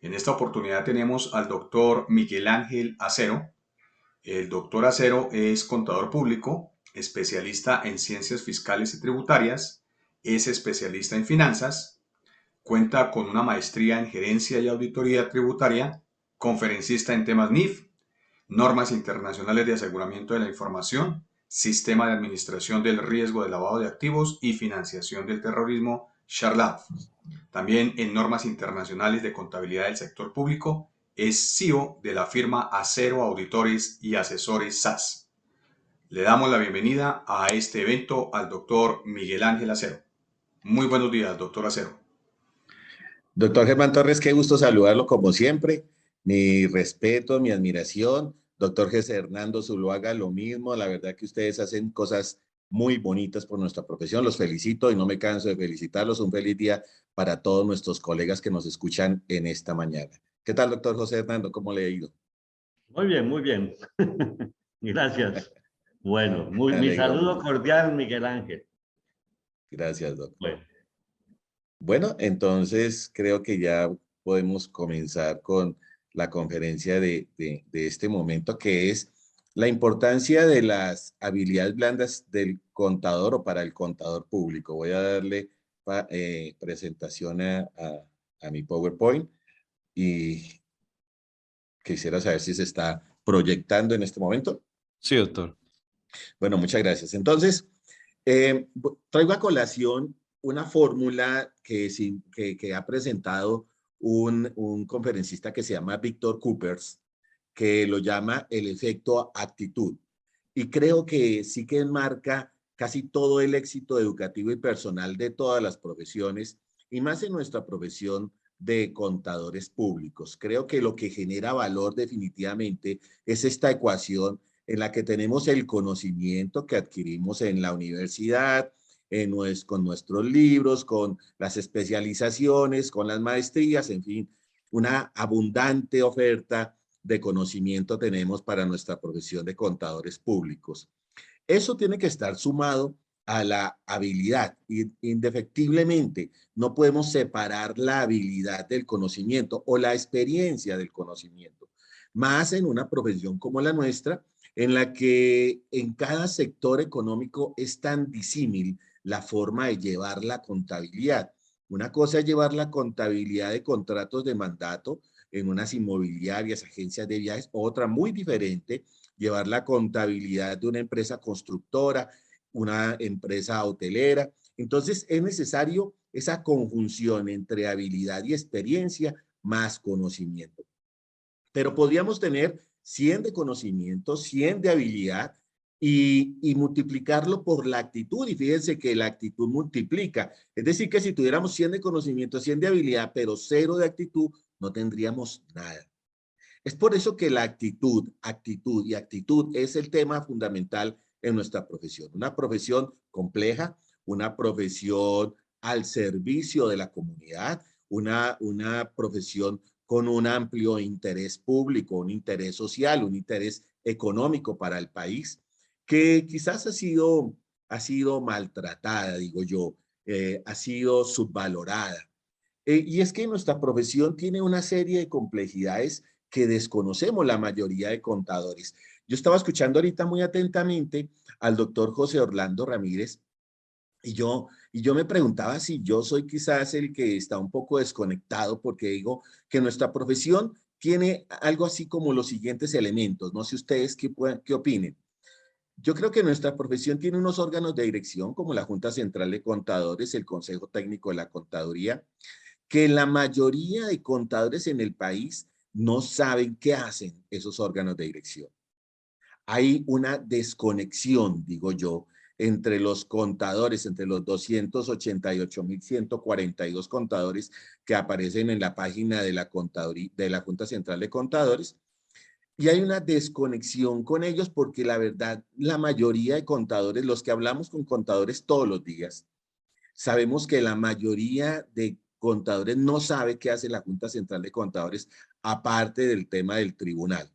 En esta oportunidad tenemos al doctor Miguel Ángel Acero. El doctor Acero es contador público, especialista en ciencias fiscales y tributarias, es especialista en finanzas, cuenta con una maestría en gerencia y auditoría tributaria, conferencista en temas NIF, normas internacionales de aseguramiento de la información, sistema de administración del riesgo de lavado de activos y financiación del terrorismo, SHARLAF. También en normas internacionales de contabilidad del sector público, es CEO de la firma Acero Auditores y Asesores SAS. Le damos la bienvenida a este evento al doctor Miguel Ángel Acero. Muy buenos días, doctor Acero. Doctor Germán Torres, qué gusto saludarlo como siempre. Mi respeto, mi admiración. Doctor José Hernando Zuluaga, lo mismo. La verdad que ustedes hacen cosas muy bonitas por nuestra profesión. Los felicito y no me canso de felicitarlos. Un feliz día para todos nuestros colegas que nos escuchan en esta mañana. ¿Qué tal, doctor José Hernando? ¿Cómo le ha ido? Muy bien, muy bien. Gracias. Bueno, Me mi alegro saludo mucho. cordial, Miguel Ángel. Gracias, doctor. Bueno, Bueno, entonces creo que ya podemos comenzar con la conferencia de este momento, que es la importancia de las habilidades blandas del contador o para el contador público. Voy a darle presentación a mi PowerPoint y quisiera saber si se está proyectando en este momento. Sí, doctor. Bueno, muchas gracias. Entonces, traigo a colación una fórmula que ha presentado un conferencista que se llama Víctor Coopers, que lo llama el efecto actitud. Y creo que sí que enmarca casi todo el éxito educativo y personal de todas las profesiones, y más en nuestra profesión de contadores públicos. Creo que lo que genera valor definitivamente es esta ecuación en la que tenemos el conocimiento que adquirimos en la universidad, con nuestros libros, con las especializaciones, con las maestrías, en fin, una abundante oferta de conocimiento tenemos para nuestra profesión de contadores públicos. Eso tiene que estar sumado a la habilidad. Indefectiblemente, no podemos separar la habilidad del conocimiento o la experiencia del conocimiento. Más en una profesión como la nuestra, en la que en cada sector económico es tan disímil la forma de llevar la contabilidad. Una cosa es llevar la contabilidad de contratos de mandato en unas inmobiliarias, agencias de viajes, otra muy diferente, llevar la contabilidad de una empresa constructora, una empresa hotelera. Entonces es necesario esa conjunción entre habilidad y experiencia más conocimiento. Pero podríamos tener 100 de conocimiento, 100 de habilidad y multiplicarlo por la actitud. Y fíjense que la actitud multiplica. Es decir, que si tuviéramos 100 de conocimiento, 100 de habilidad, pero 0 de actitud, no tendríamos nada. Es por eso que la actitud y actitud es el tema fundamental en nuestra profesión. Una profesión compleja, una profesión al servicio de la comunidad, una profesión con un amplio interés público, un interés social, un interés económico para el país, que quizás ha sido maltratada, digo yo, ha sido subvalorada. Y es que nuestra profesión tiene una serie de complejidades que desconocemos la mayoría de contadores. Yo estaba escuchando ahorita muy atentamente al doctor José Orlando Ramírez y yo me preguntaba si yo soy quizás el que está un poco desconectado porque digo que nuestra profesión tiene algo así como los siguientes elementos. No sé ustedes qué opinen. Yo creo que nuestra profesión tiene unos órganos de dirección como la Junta Central de Contadores, el Consejo Técnico de la Contaduría, que la mayoría de contadores en el país no saben qué hacen esos órganos de dirección. Hay una desconexión, digo yo, entre los contadores, entre los 288.142 contadores que aparecen en la página de la Junta Central de Contadores, y hay una desconexión con ellos porque la verdad, la mayoría de contadores, los que hablamos con contadores todos los días, sabemos que la mayoría de contadores no sabe qué hace la Junta Central de Contadores aparte del tema del tribunal.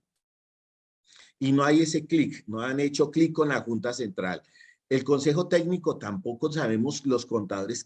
Y no hay ese clic, no han hecho clic con la Junta Central. El Consejo Técnico tampoco sabemos los contadores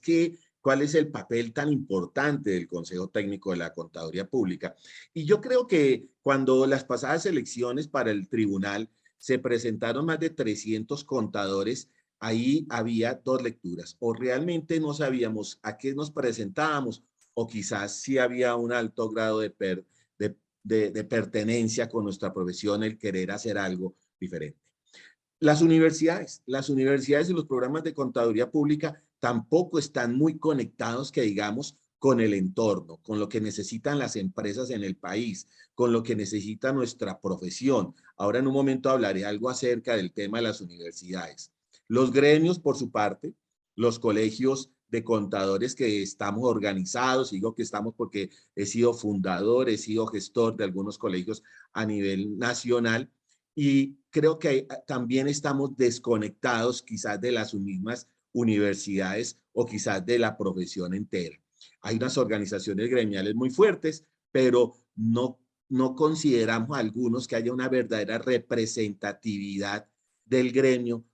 cuál es el papel tan importante del Consejo Técnico de la Contaduría Pública. Y yo creo que cuando las pasadas elecciones para el tribunal se presentaron más de 300 contadores, ahí había dos lecturas. O realmente no sabíamos a qué nos presentábamos, o quizás sí había un alto grado de pertenencia con nuestra profesión, el querer hacer algo diferente. Las universidades y los programas de contaduría pública tampoco están muy conectados, que digamos, con el entorno, con lo que necesitan las empresas en el país, con lo que necesita nuestra profesión. Ahora en un momento hablaré algo acerca del tema de las universidades. Los gremios, por su parte, los colegios de contadores que estamos organizados, digo que estamos porque he sido fundador, he sido gestor de algunos colegios a nivel nacional, y creo que también estamos desconectados quizás de las mismas universidades o quizás de la profesión entera. Hay unas organizaciones gremiales muy fuertes, pero no consideramos algunos que haya una verdadera representatividad del gremio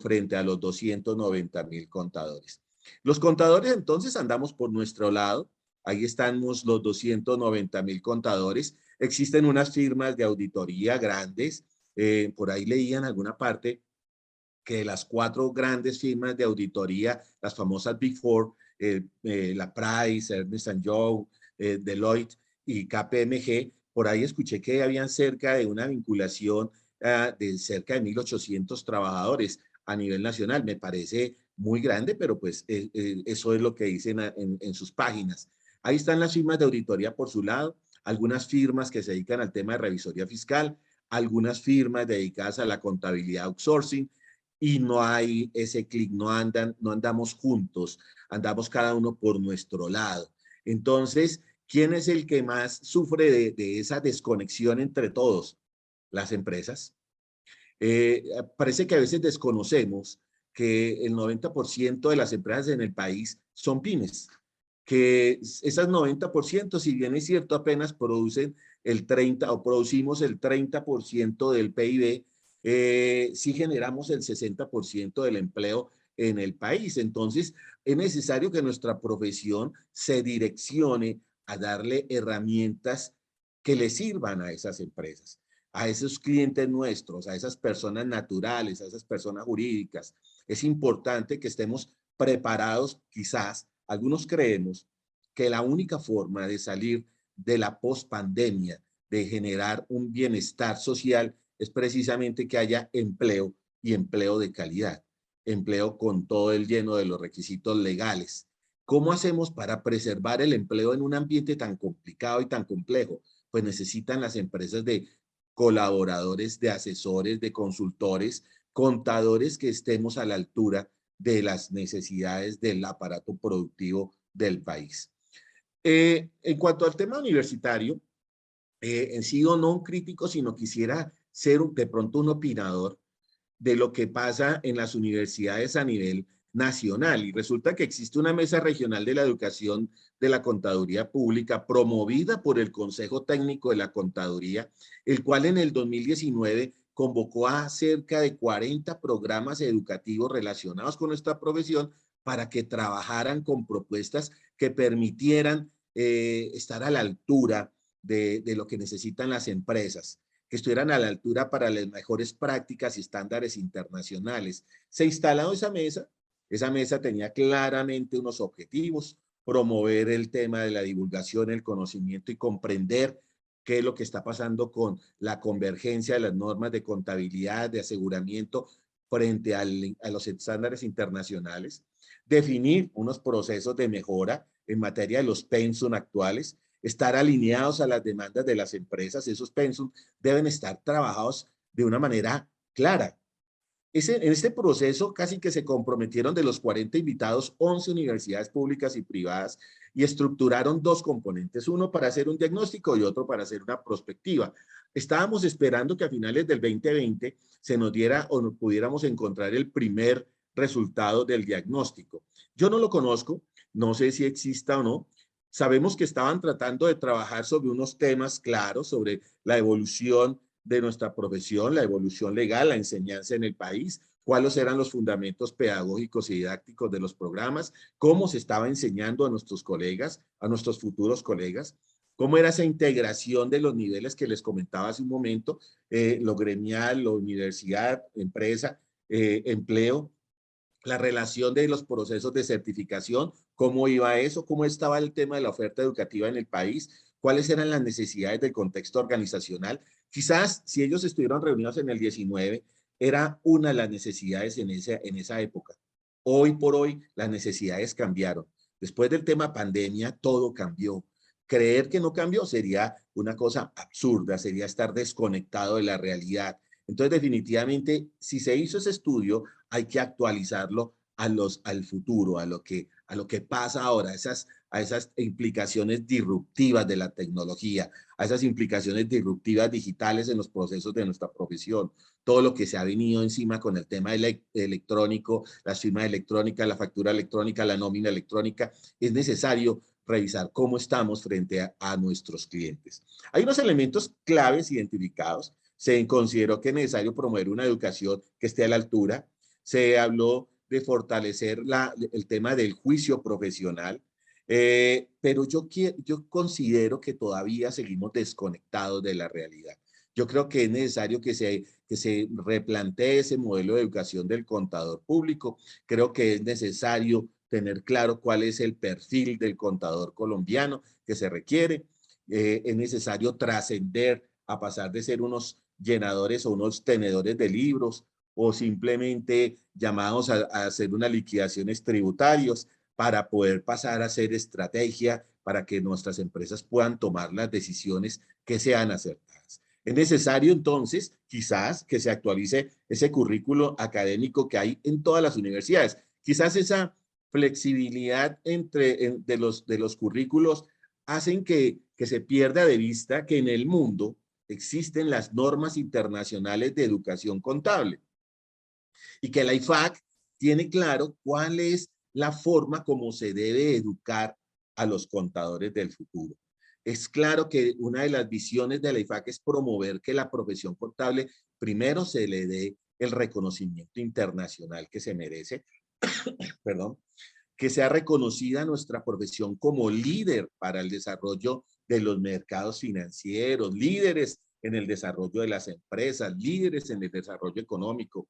frente a los 290,000 contadores. Los contadores entonces andamos por nuestro lado. Ahí estamos los 290,000 contadores. Existen unas firmas de auditoría grandes. Por ahí leía en alguna parte que las 4 grandes firmas de auditoría, las famosas Big Four, la Price, Ernst Young, Deloitte y KPMG, por ahí escuché que habían cerca de una vinculación de cerca de 1.800 trabajadores a nivel nacional. Me parece muy grande, pero pues eso es lo que dicen en sus páginas. Ahí están las firmas de auditoría por su lado, algunas firmas que se dedican al tema de revisoría fiscal, algunas firmas dedicadas a la contabilidad outsourcing, y no hay ese clic, no andamos juntos, andamos cada uno por nuestro lado. Entonces, ¿quién es el que más sufre de esa desconexión entre todos? Las empresas. Parece que a veces desconocemos que el 90% de las empresas en el país son pymes, que esas 90%, si bien es cierto, apenas producen el 30 o producimos el 30% del PIB, sí generamos el 60% del empleo en el país. Entonces, es necesario que nuestra profesión se direccione a darle herramientas que le sirvan a esas empresas, a esos clientes nuestros, a esas personas naturales, a esas personas jurídicas. Es importante que estemos preparados. Quizás algunos creemos que la única forma de salir de la pospandemia, de generar un bienestar social, es precisamente que haya empleo, y empleo de calidad, empleo con todo el lleno de los requisitos legales. ¿Cómo hacemos para preservar el empleo en un ambiente tan complicado y tan complejo? Pues necesitan las empresas de colaboradores, de asesores, de consultores, contadores que estemos a la altura de las necesidades del aparato productivo del país. En cuanto al tema universitario, he sido no un crítico, sino quisiera ser de pronto un opinador de lo que pasa en las universidades a nivel nacional. Y resulta que existe una mesa regional de la educación de la contaduría pública promovida por el Consejo Técnico de la Contaduría, el cual en el 2019 convocó a cerca de 40 programas educativos relacionados con nuestra profesión para que trabajaran con propuestas que permitieran estar a la altura de lo que necesitan las empresas, que estuvieran a la altura para las mejores prácticas y estándares internacionales. Se instaló esa mesa tenía claramente unos objetivos: promover el tema de la divulgación, el conocimiento y comprender qué es lo que está pasando con la convergencia de las normas de contabilidad, de aseguramiento frente a los estándares internacionales, definir unos procesos de mejora en materia de los pensum actuales, estar alineados a las demandas de las empresas. Esos pensum deben estar trabajados de una manera clara. En este proceso casi que se comprometieron, de los 40 invitados, 11 universidades públicas y privadas, y estructuraron 2 componentes, uno para hacer un diagnóstico y otro para hacer una prospectiva. Estábamos esperando que a finales del 2020 se nos diera o nos pudiéramos encontrar el primer resultado del diagnóstico. Yo no lo conozco, no sé si exista o no. Sabemos que estaban tratando de trabajar sobre unos temas claros, sobre la evolución de nuestra profesión, la evolución legal, la enseñanza en el país, cuáles eran los fundamentos pedagógicos y didácticos de los programas, cómo se estaba enseñando a nuestros colegas, a nuestros futuros colegas, cómo era esa integración de los niveles que les comentaba hace un momento, lo gremial, lo universidad, empresa, empleo, la relación de los procesos de certificación, cómo iba eso, cómo estaba el tema de la oferta educativa en el país, cuáles eran las necesidades del contexto organizacional. Quizás si ellos estuvieron reunidos en el 19, era una de las necesidades en esa época. Hoy por hoy las necesidades cambiaron. Después del tema pandemia, todo cambió. Creer que no cambió sería una cosa absurda, sería estar desconectado de la realidad. Entonces, definitivamente, si se hizo ese estudio, hay que actualizarlo al futuro, a lo que pasa ahora, a esas implicaciones disruptivas de la tecnología, a esas implicaciones disruptivas digitales en los procesos de nuestra profesión, todo lo que se ha venido encima con el tema electrónico, las firmas electrónicas, la factura electrónica, la nómina electrónica, es necesario revisar cómo estamos frente a nuestros clientes. Hay unos elementos claves identificados. Se consideró que es necesario promover una educación que esté a la altura. Se habló de fortalecer el tema del juicio profesional, pero yo considero que todavía seguimos desconectados de la realidad. Yo creo que es necesario que se replantee ese modelo de educación del contador público. Creo que es necesario tener claro cuál es el perfil del contador colombiano que se requiere. Es necesario trascender a pasar de ser unos llenadores o unos tenedores de libros o simplemente llamados a hacer unas liquidaciones tributarias para poder pasar a hacer estrategia para que nuestras empresas puedan tomar las decisiones que sean acertadas. Es necesario entonces quizás que se actualice ese currículo académico que hay en todas las universidades. Quizás esa flexibilidad de los currículos hacen que se pierda de vista que en el mundo existen las normas internacionales de educación contable y que la IFAC tiene claro cuál es la forma como se debe educar a los contadores del futuro. Es claro que una de las visiones de la IFAC es promover que la profesión contable primero se le dé el reconocimiento internacional que se merece, perdón, que sea reconocida nuestra profesión como líder para el desarrollo de los mercados financieros, líderes en el desarrollo de las empresas, líderes en el desarrollo económico.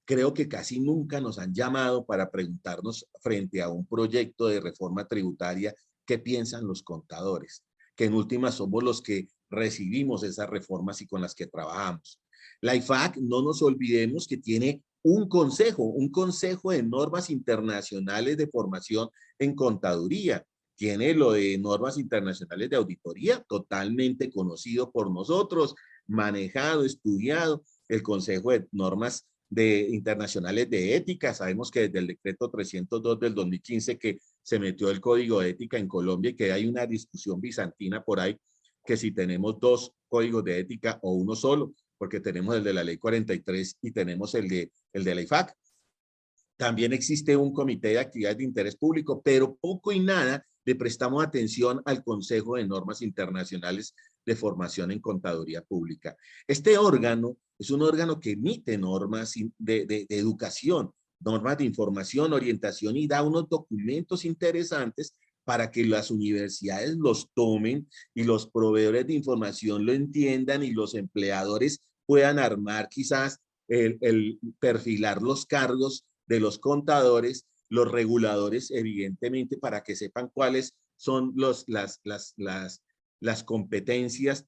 Creo que casi nunca nos han llamado para preguntarnos frente a un proyecto de reforma tributaria qué piensan los contadores, que en últimas somos los que recibimos esas reformas y con las que trabajamos. La IFAC, no nos olvidemos que tiene un consejo de normas internacionales de formación en contaduría. Tiene lo de normas internacionales de auditoría, totalmente conocido por nosotros, manejado, estudiado, el Consejo de Normas internacionales de ética. Sabemos que desde el decreto 302 del 2015 que se metió el código de ética en Colombia y que hay una discusión bizantina por ahí, que si tenemos dos códigos de ética o uno solo, porque tenemos el de la ley 43 y tenemos el de la IFAC. También existe un comité de actividades de interés público, pero poco y nada le prestamos atención al Consejo de Normas Internacionales de Formación en Contaduría Pública. Este órgano es un órgano que emite normas de educación, normas de información, orientación y da unos documentos interesantes para que las universidades los tomen y los proveedores de información lo entiendan y los empleadores puedan armar quizás el perfilar los cargos de los contadores, los reguladores, evidentemente, para que sepan cuáles son las competencias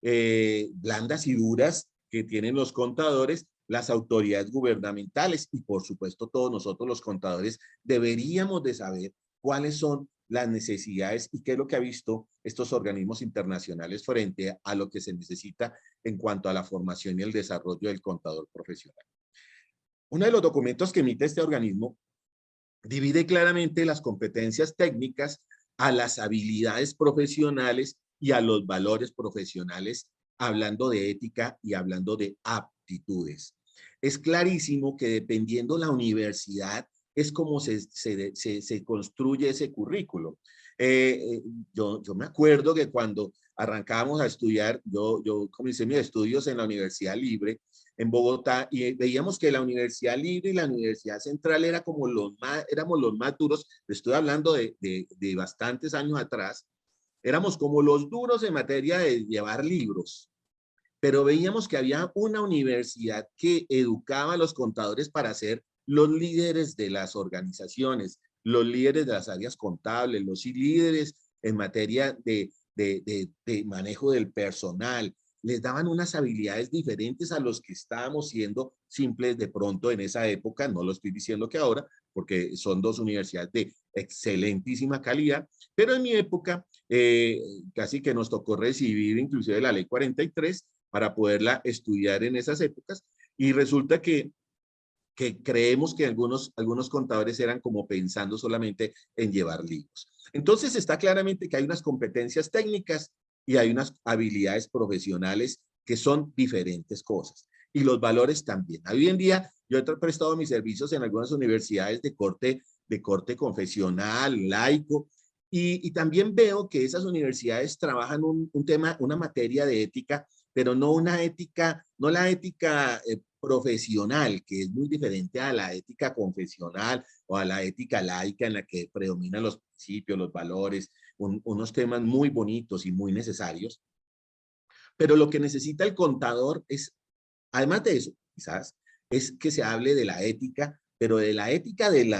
blandas y duras que tienen los contadores, las autoridades gubernamentales y, por supuesto, todos nosotros los contadores deberíamos de saber cuáles son las necesidades y qué es lo que ha visto estos organismos internacionales frente a lo que se necesita en cuanto a la formación y el desarrollo del contador profesional. Uno de los documentos que emite este organismo divide claramente las competencias técnicas a las habilidades profesionales y a los valores profesionales, hablando de ética y hablando de aptitudes. Es clarísimo que dependiendo la universidad es como se construye ese currículo. Yo me acuerdo que cuando arrancábamos a estudiar, yo comencé mis estudios en la Universidad Libre en Bogotá y veíamos que la Universidad Libre y la Universidad Central era como éramos los más duros. Estoy hablando de bastantes años atrás. Éramos como los duros en materia de llevar libros, pero veíamos que había una universidad que educaba a los contadores para ser los líderes de las organizaciones, los líderes de las áreas contables, los líderes en materia de manejo del personal. Les daban unas habilidades diferentes a los que estábamos siendo simples de pronto en esa época. No lo estoy diciendo que ahora, porque son dos universidades de excelentísima calidad, pero en mi época casi que nos tocó recibir inclusive la ley 43 para poderla estudiar en esas épocas, y resulta que creemos que algunos contadores eran como pensando solamente en llevar libros. Entonces está claramente que hay unas competencias técnicas y hay unas habilidades profesionales que son diferentes cosas. Y los valores también. Hoy en día yo he prestado mis servicios en algunas universidades de corte confesional, laico, y también veo que esas universidades trabajan un tema, una materia de ética, pero no una ética, no la ética profesional, que es muy diferente a la ética confesional o a la ética laica en la que predominan los principios, los valores, unos temas muy bonitos y muy necesarios. Pero lo que necesita el contador es, además de eso, quizás, es que se hable de la ética, pero de la ética del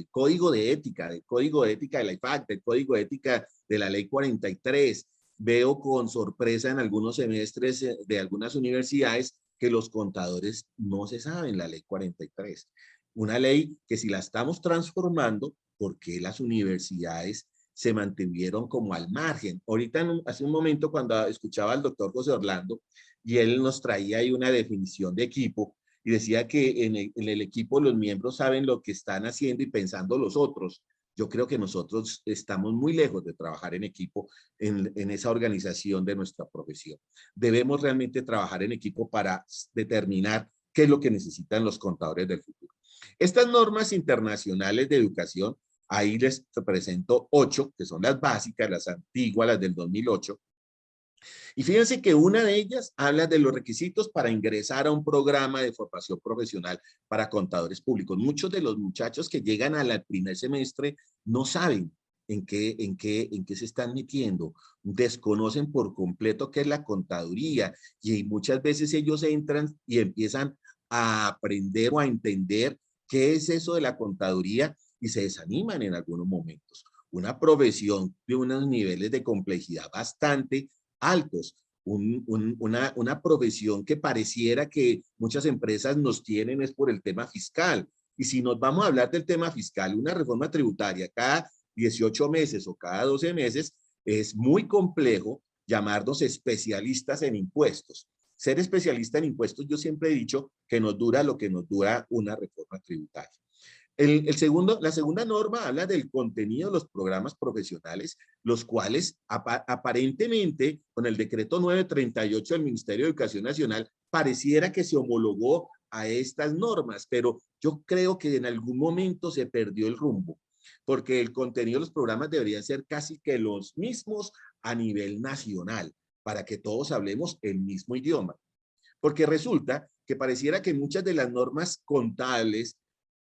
código de ética, del código de ética de la IFAC, del código de ética de la ley 43. Veo con sorpresa en algunos semestres de algunas universidades que los contadores no se saben la ley 43. Una ley que si la estamos transformando, ¿por qué las universidades se mantuvieron como al margen? Ahorita, hace un momento, cuando escuchaba al doctor José Orlando, y él nos traía ahí una definición de equipo, y decía que en el equipo los miembros saben lo que están haciendo y pensando los otros. Yo creo que nosotros estamos muy lejos de trabajar en equipo en esa organización de nuestra profesión. Debemos realmente trabajar en equipo para determinar qué es lo que necesitan los contadores del futuro. Estas normas internacionales de educación, ahí les presento 8, que son las básicas, las antiguas, las del 2008. Y fíjense que una de ellas habla de los requisitos para ingresar a un programa de formación profesional para contadores públicos. Muchos de los muchachos que llegan al primer semestre no saben en qué se están metiendo, desconocen por completo qué es la contaduría, y muchas veces ellos entran y empiezan a aprender o a entender qué es eso de la contaduría y se desaniman en algunos momentos. Una profesión de unos niveles de complejidad bastante altos, una profesión que pareciera que muchas empresas nos tienen es por el tema fiscal. Y si nos vamos a hablar del tema fiscal, una reforma tributaria cada 18 meses o cada 12 meses, es muy complejo llamarnos especialistas en impuestos. Ser especialista en impuestos, yo siempre he dicho que nos dura lo que nos dura una reforma tributaria. La segunda norma habla del contenido de los programas profesionales, los cuales aparentemente con el decreto 938 del Ministerio de Educación Nacional pareciera que se homologó a estas normas, pero yo creo que en algún momento se perdió el rumbo, porque el contenido de los programas deberían ser casi que los mismos a nivel nacional, para que todos hablemos el mismo idioma. Porque resulta que pareciera que muchas de las normas contables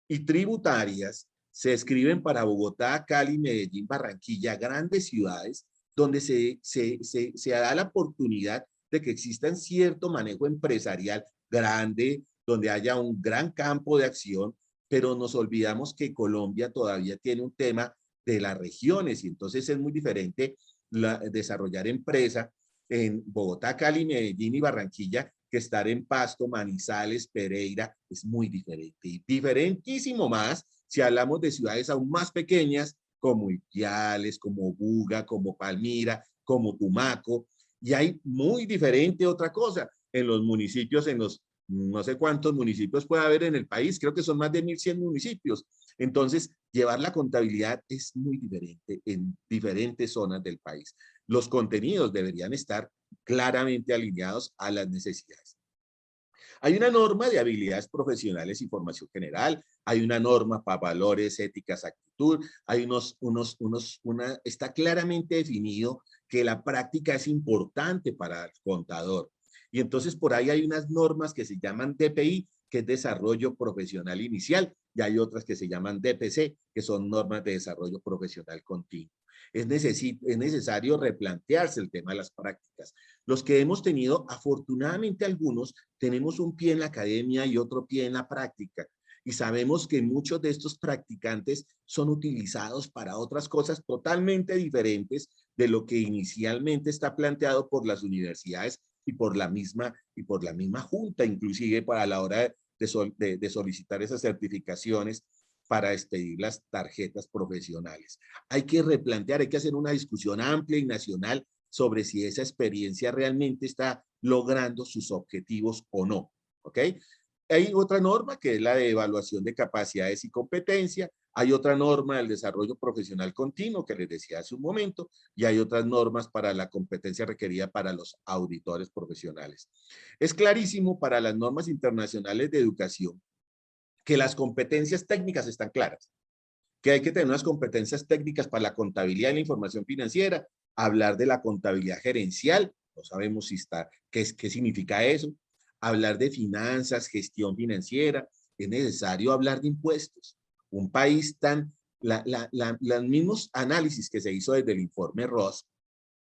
y tributarias se escriben para Bogotá, Cali, Medellín, Barranquilla, grandes ciudades, donde se da la oportunidad de que exista cierto manejo empresarial grande, donde haya un gran campo de acción, pero nos olvidamos que Colombia todavía tiene un tema de las regiones, y entonces es muy diferente desarrollar empresa en Bogotá, Cali, Medellín y Barranquilla que estar en Pasto, Manizales, Pereira. Es muy diferente, y diferentísimo más si hablamos de ciudades aún más pequeñas como Ipiales, como Buga, como Palmira, como Tumaco. Y hay muy diferente otra cosa en los municipios, en los no sé cuántos municipios puede haber en el país, creo que son más de 1.100 municipios. Entonces, llevar la contabilidad es muy diferente en diferentes zonas del país. Los contenidos deberían estar claramente alineados a las necesidades. Hay una norma de habilidades profesionales y formación general, hay una norma para valores, éticas, actitud, hay está claramente definido que la práctica es importante para el contador. Y entonces por ahí hay unas normas que se llaman DPI, que es desarrollo profesional inicial, y hay otras que se llaman DPC, que son normas de desarrollo profesional continuo. Es necesario replantearse el tema de las prácticas. Los que hemos tenido, afortunadamente algunos, tenemos un pie en la academia y otro pie en la práctica. Y sabemos que muchos de estos practicantes son utilizados para otras cosas totalmente diferentes de lo que inicialmente está planteado por las universidades y por la misma junta, inclusive para la hora de solicitar esas certificaciones para expedir las tarjetas profesionales. Hay que replantear, hay que hacer una discusión amplia y nacional sobre si esa experiencia realmente está logrando sus objetivos o no, ¿ok? Hay otra norma que es la de evaluación de capacidades y competencia, hay otra norma del desarrollo profesional continuo que les decía hace un momento, y hay otras normas para la competencia requerida para los auditores profesionales. Es clarísimo para las normas internacionales de educación que las competencias técnicas están claras, que hay que tener unas competencias técnicas para la contabilidad y la información financiera, hablar de la contabilidad gerencial, no sabemos si está, qué significa eso, hablar de finanzas, gestión financiera, es necesario hablar de impuestos. Un país tan, los mismos análisis que se hizo desde el informe Ross,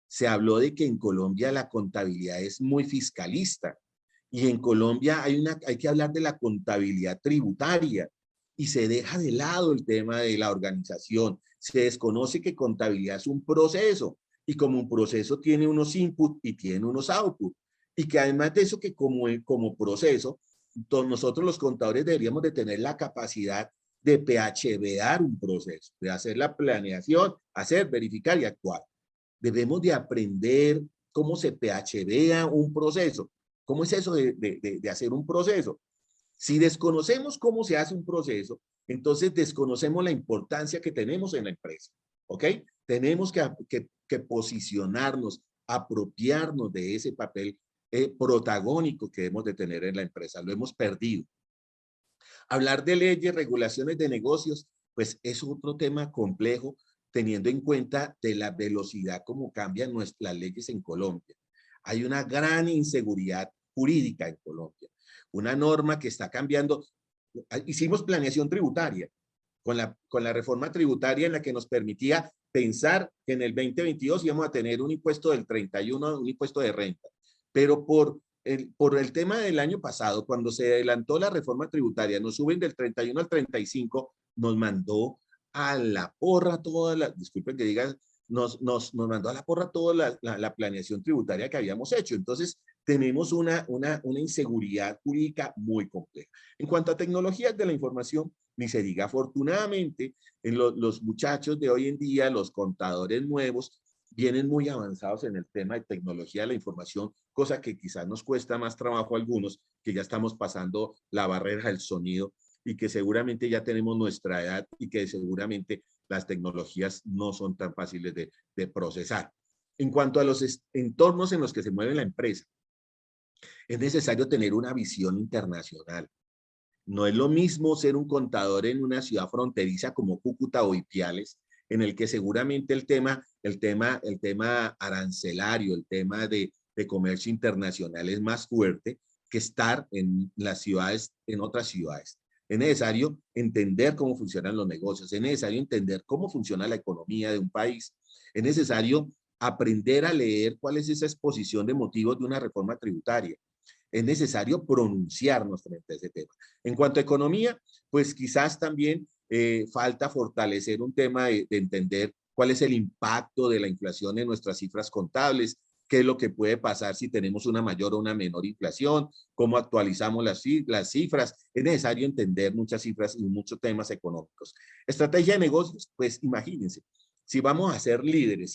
se habló de que en Colombia la contabilidad es muy fiscalista y en Colombia hay que hablar de la contabilidad tributaria y se deja de lado el tema de la organización. Se desconoce que contabilidad es un proceso y como un proceso tiene unos inputs y tiene unos outputs y que además de eso que como proceso, nosotros los contadores deberíamos de tener la capacidad de PHBar un proceso, de hacer la planeación, hacer, verificar y actuar. Debemos de aprender cómo se PHBa un proceso. ¿Cómo es eso de hacer un proceso? Si desconocemos cómo se hace un proceso, entonces desconocemos la importancia que tenemos en la empresa. ¿Ok? Tenemos que posicionarnos, apropiarnos de ese papel protagónico que debemos de tener en la empresa. Lo hemos perdido. Hablar de leyes, regulaciones de negocios, pues es otro tema complejo, teniendo en cuenta de la velocidad como cambian las leyes en Colombia. Hay una gran inseguridad jurídica en Colombia. Una norma que está cambiando. Hicimos planeación tributaria con la reforma tributaria en la que nos permitía pensar que en el 2022 íbamos a tener un impuesto del 31, un impuesto de renta. Pero por el tema del año pasado, cuando se adelantó la reforma tributaria, nos suben del 31 al 35, nos mandó a la porra toda la, disculpen que digan, nos mandó a la porra toda la planeación tributaria que habíamos hecho. Entonces, tenemos una inseguridad jurídica muy compleja. En cuanto a tecnologías de la información, ni se diga, afortunadamente, los muchachos de hoy en día, los contadores nuevos, vienen muy avanzados en el tema de tecnología de la información, cosa que quizás nos cuesta más trabajo a algunos, que ya estamos pasando la barrera del sonido y que seguramente ya tenemos nuestra edad y que seguramente las tecnologías no son tan fáciles de procesar. En cuanto a los entornos en los que se mueve la empresa, es necesario tener una visión internacional. No es lo mismo ser un contador en una ciudad fronteriza como Cúcuta o Ipiales, en el que seguramente el tema arancelario, el tema de comercio internacional es más fuerte que estar en las ciudades, en otras ciudades. Es necesario entender cómo funcionan los negocios, es necesario entender cómo funciona la economía de un país, es necesario aprender a leer cuál es esa exposición de motivos de una reforma tributaria. Es necesario pronunciarnos frente a ese tema. En cuanto a economía, pues quizás también falta fortalecer un tema de entender cuál es el impacto de la inflación en nuestras cifras contables, qué es lo que puede pasar si tenemos una mayor o una menor inflación, cómo actualizamos las cifras. Es necesario entender muchas cifras y muchos temas económicos. Estrategia de negocios, pues imagínense, si vamos a ser líderes,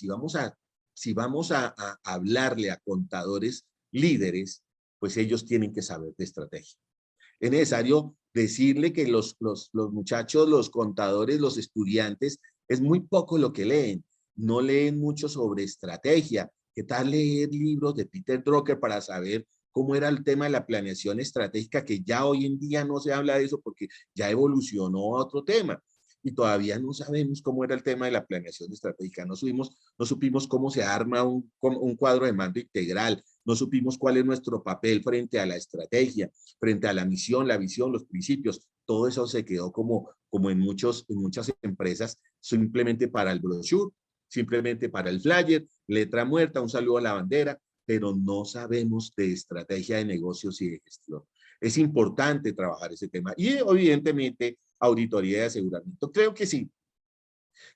si vamos a hablarle a contadores líderes, pues ellos tienen que saber de estrategia. Es necesario decirle que los muchachos, los contadores, los estudiantes, es muy poco lo que leen. No leen mucho sobre estrategia. ¿Qué tal leer libros de Peter Drucker para saber cómo era el tema de la planeación estratégica, que ya hoy en día no se habla de eso porque ya evolucionó a otro tema. Y todavía no sabemos cómo era el tema de la planeación estratégica. No supimos cómo se arma un cuadro de mando integral. No supimos cuál es nuestro papel frente a la estrategia, frente a la misión, la visión, los principios. Todo eso se quedó como en muchas empresas, simplemente para el brochure, simplemente para el flyer, letra muerta, un saludo a la bandera, pero no sabemos de estrategia de negocios y de gestión. Es importante trabajar ese tema. Y evidentemente, auditoría de aseguramiento. Creo que sí,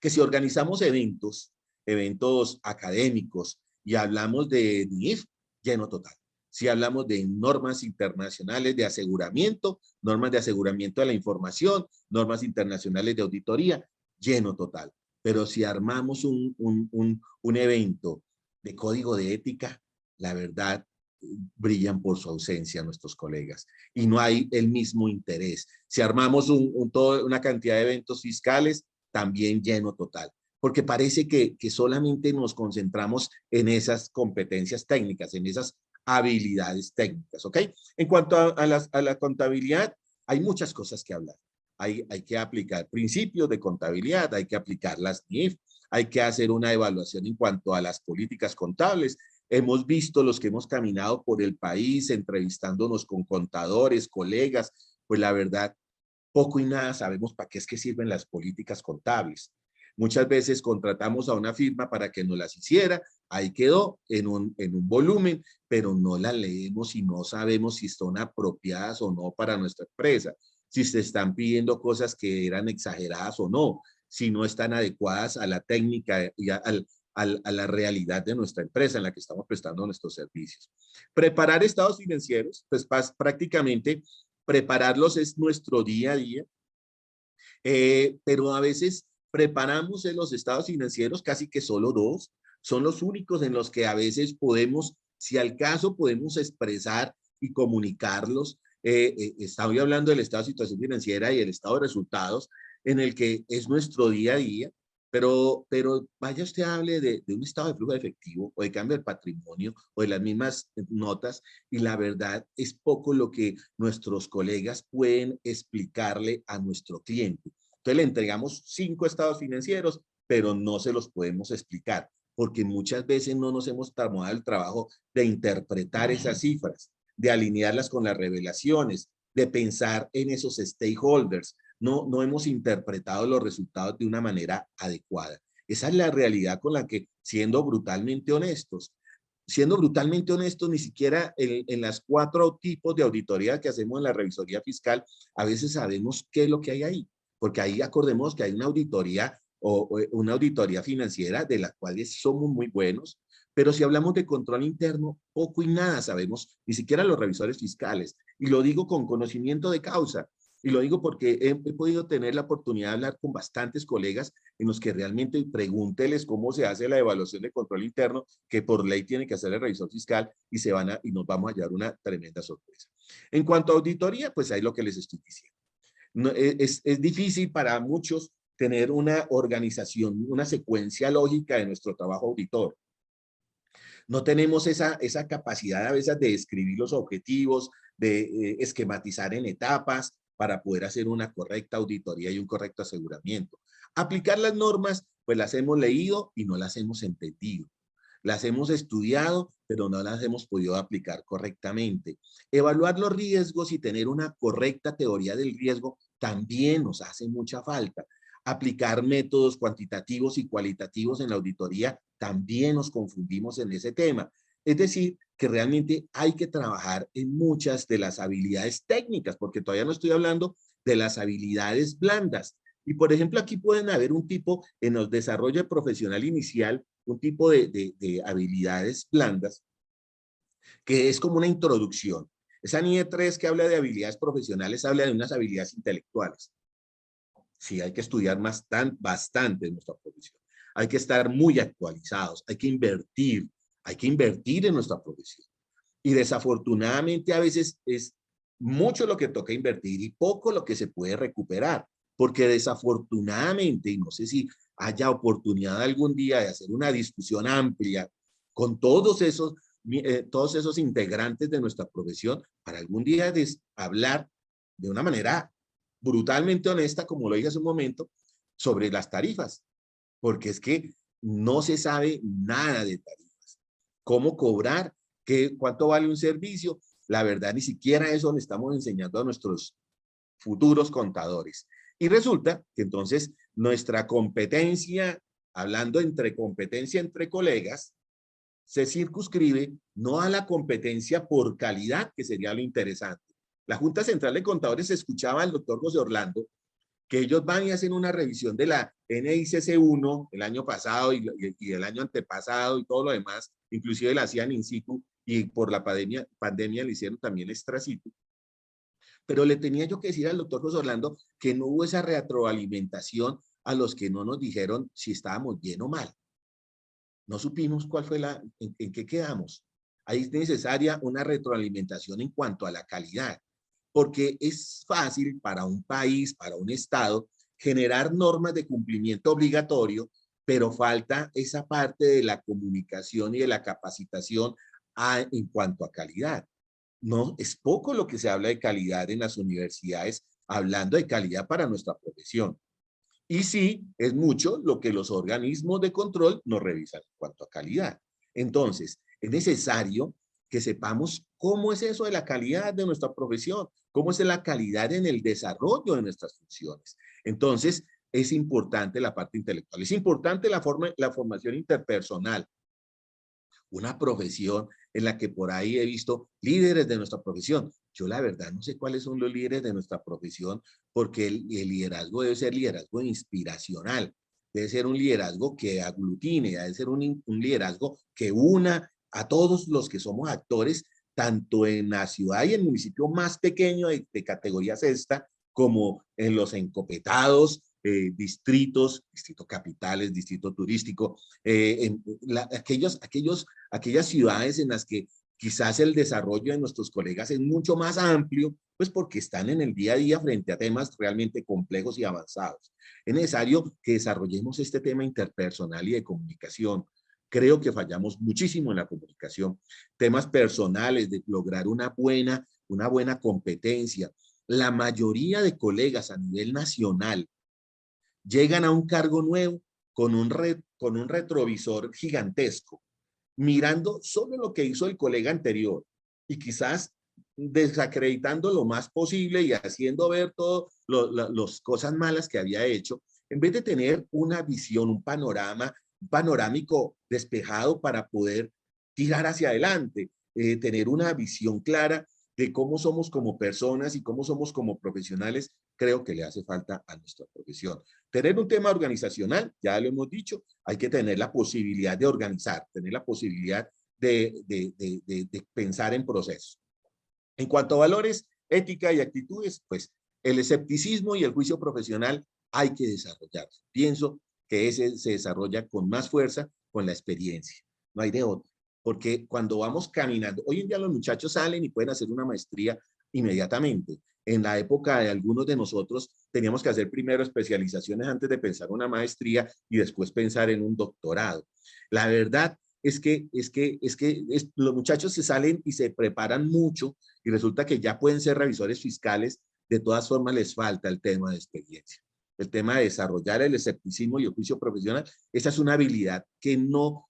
que si organizamos eventos académicos y hablamos de NIF, lleno total. Si hablamos de normas internacionales de aseguramiento, normas de aseguramiento de la información, normas internacionales de auditoría, lleno total. Pero si armamos un evento de código de ética, la verdad, brillan por su ausencia nuestros colegas y no hay el mismo interés. Si armamos una cantidad de eventos fiscales, también lleno total, porque parece que solamente nos concentramos en esas competencias técnicas, en esas habilidades técnicas, ¿ok? En cuanto a la contabilidad, hay muchas cosas que hablar. Hay que aplicar principios de contabilidad, hay que aplicar las NIF, hay que hacer una evaluación en cuanto a las políticas contables. Hemos visto los que hemos caminado por el país, entrevistándonos con contadores, colegas, pues la verdad, poco y nada sabemos para qué es que sirven las políticas contables. Muchas veces contratamos a una firma para que nos las hiciera, ahí quedó en un volumen, pero no las leemos y no sabemos si son apropiadas o no para nuestra empresa, si se están pidiendo cosas que eran exageradas o no, si no están adecuadas a la técnica y a la realidad de nuestra empresa en la que estamos prestando nuestros servicios. Preparar estados financieros, pues prácticamente prepararlos es nuestro día a día, pero a veces preparamos en los estados financieros casi que solo dos, son los únicos en los que a veces podemos, si al caso podemos expresar y comunicarlos. Estoy hablando del estado de situación financiera y el estado de resultados, en el que es nuestro día a día, pero vaya usted hable de un estado de flujo de efectivo o de cambio del patrimonio o de las mismas notas y la verdad es poco lo que nuestros colegas pueden explicarle a nuestro cliente. Entonces le entregamos 5 estados financieros, pero no se los podemos explicar porque muchas veces no nos hemos tomado el trabajo de interpretar esas cifras, de alinearlas con las revelaciones, de pensar en esos stakeholders. No hemos interpretado los resultados de una manera adecuada. Esa es la realidad con la que, siendo brutalmente honestos, ni siquiera en las 4 tipos de auditoría que hacemos en la revisoría fiscal, a veces sabemos qué es lo que hay ahí, porque ahí acordemos que hay una auditoría o una auditoría financiera de las cuales somos muy buenos, pero si hablamos de control interno, poco y nada sabemos, ni siquiera los revisores fiscales, y lo digo con conocimiento de causa, y lo digo porque he podido tener la oportunidad de hablar con bastantes colegas en los que realmente pregúnteles cómo se hace la evaluación de control interno, que por ley tiene que hacer el revisor fiscal y nos vamos a hallar una tremenda sorpresa. En cuanto a auditoría, pues ahí lo que les estoy diciendo. No, es difícil para muchos tener una organización, una secuencia lógica de nuestro trabajo auditor. No tenemos esa capacidad a veces de escribir los objetivos, de esquematizar en etapas para poder hacer una correcta auditoría y un correcto aseguramiento. Aplicar las normas, pues las hemos leído y no las hemos entendido. Las hemos estudiado, pero no las hemos podido aplicar correctamente. Evaluar los riesgos y tener una correcta teoría del riesgo también nos hace mucha falta. Aplicar métodos cuantitativos y cualitativos en la auditoría, también nos confundimos en ese tema. Es decir, que realmente hay que trabajar en muchas de las habilidades técnicas, porque todavía no estoy hablando de las habilidades blandas. Y por ejemplo, aquí pueden haber un tipo en el desarrollo profesional inicial, un tipo de habilidades blandas, que es como una introducción. Esa NIE 3 que habla de habilidades profesionales, habla de unas habilidades intelectuales. Sí, hay que estudiar bastante en nuestra profesión. Hay que estar muy actualizados, hay que invertir en nuestra profesión. Y desafortunadamente a veces es mucho lo que toca invertir y poco lo que se puede recuperar, porque desafortunadamente, y no sé si haya oportunidad algún día de hacer una discusión amplia con todos esos todos esos integrantes de nuestra profesión para algún día hablar de una manera brutalmente honesta, como lo dije hace un momento, sobre las tarifas, porque es que no se sabe nada de tarifas. ¿Cómo cobrar? ¿Cuánto vale un servicio? La verdad, ni siquiera eso le estamos enseñando a nuestros futuros contadores. Y resulta que entonces nuestra competencia, hablando entre competencia entre colegas, se circunscribe no a la competencia por calidad, que sería lo interesante. La Junta Central de Contadores escuchaba al doctor José Orlando que ellos van y hacen una revisión de la NICC 1 el año pasado y el año antepasado y todo lo demás, inclusive la hacían in situ y por la pandemia le hicieron también extra situ. Pero le tenía yo que decir al doctor José Orlando que no hubo esa retroalimentación a los que no nos dijeron si estábamos bien o mal. No supimos cuál fue en qué quedamos. Ahí es necesaria una retroalimentación en cuanto a la calidad, porque es fácil para un país, para un estado, generar normas de cumplimiento obligatorio, pero falta esa parte de la comunicación y de la capacitación en cuanto a calidad. No, es poco lo que se habla de calidad en las universidades, hablando de calidad para nuestra profesión. Y sí, es mucho lo que los organismos de control nos revisan en cuanto a calidad. Entonces, es necesario que sepamos cómo es eso de la calidad de nuestra profesión, cómo es la calidad en el desarrollo de nuestras funciones. Entonces, es importante la parte intelectual, es importante la formación interpersonal, una profesión en la que por ahí he visto líderes de nuestra profesión. Yo la verdad no sé cuáles son los líderes de nuestra profesión, porque el liderazgo debe ser liderazgo inspiracional, debe ser un liderazgo que aglutine, debe ser un liderazgo que una a todos los que somos actores, tanto en la ciudad y en el municipio más pequeño de categoría sexta, como en los encopetados, distritos, distrito capitales, distrito turístico, aquellas ciudades en las que quizás el desarrollo de nuestros colegas es mucho más amplio, pues porque están en el día a día frente a temas realmente complejos y avanzados. Es necesario que desarrollemos este tema interpersonal y de comunicación. Creo que fallamos muchísimo en la comunicación. Temas personales, de lograr una buena competencia. La mayoría de colegas a nivel nacional llegan a un cargo nuevo con un retrovisor gigantesco, mirando solo lo que hizo el colega anterior y quizás desacreditando lo más posible y haciendo ver todas las cosas malas que había hecho, en vez de tener una visión, un panorámico despejado para poder tirar hacia adelante, tener una visión clara de cómo somos como personas y cómo somos como profesionales, creo que le hace falta a nuestra profesión. Tener un tema organizacional, ya lo hemos dicho, hay que tener la posibilidad de organizar, tener la posibilidad de pensar en procesos. En cuanto a valores, ética y actitudes, pues el escepticismo y el juicio profesional hay que desarrollarlo. Pienso que ese se desarrolla con más fuerza con la experiencia. No hay de otro. Porque cuando vamos caminando, hoy en día los muchachos salen y pueden hacer una maestría inmediatamente. En la época de algunos de nosotros teníamos que hacer primero especializaciones antes de pensar una maestría y después pensar en un doctorado. La verdad es que los muchachos se salen y se preparan mucho y resulta que ya pueden ser revisores fiscales. De todas formas les falta el tema de experiencia. El tema de desarrollar el escepticismo y el juicio profesional, esa es una habilidad que no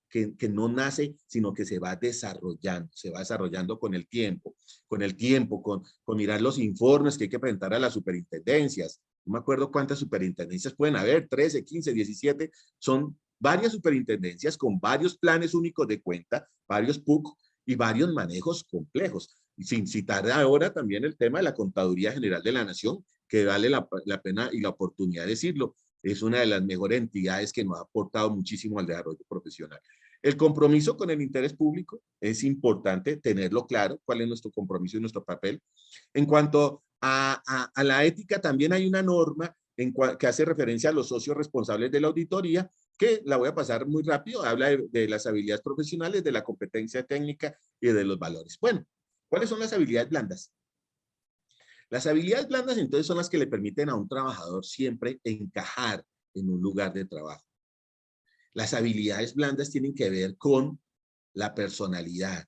nace, sino que se va desarrollando con el tiempo, con mirar los informes que hay que presentar a las superintendencias. No me acuerdo cuántas superintendencias pueden haber, 13, 15, 17, son varias superintendencias con varios planes únicos de cuenta, varios PUC y varios manejos complejos. Y sin citar ahora también el tema de la Contaduría General de la Nación, que vale la pena y la oportunidad de decirlo, es una de las mejores entidades que nos ha aportado muchísimo al desarrollo profesional. El compromiso con el interés público, es importante tenerlo claro, cuál es nuestro compromiso y nuestro papel. En cuanto a la ética, también hay una norma que hace referencia a los socios responsables de la auditoría, que la voy a pasar muy rápido, habla de las habilidades profesionales, de la competencia técnica y de los valores. Bueno, ¿cuáles son las habilidades blandas? Las habilidades blandas entonces son las que le permiten a un trabajador siempre encajar en un lugar de trabajo. Las habilidades blandas tienen que ver con la personalidad,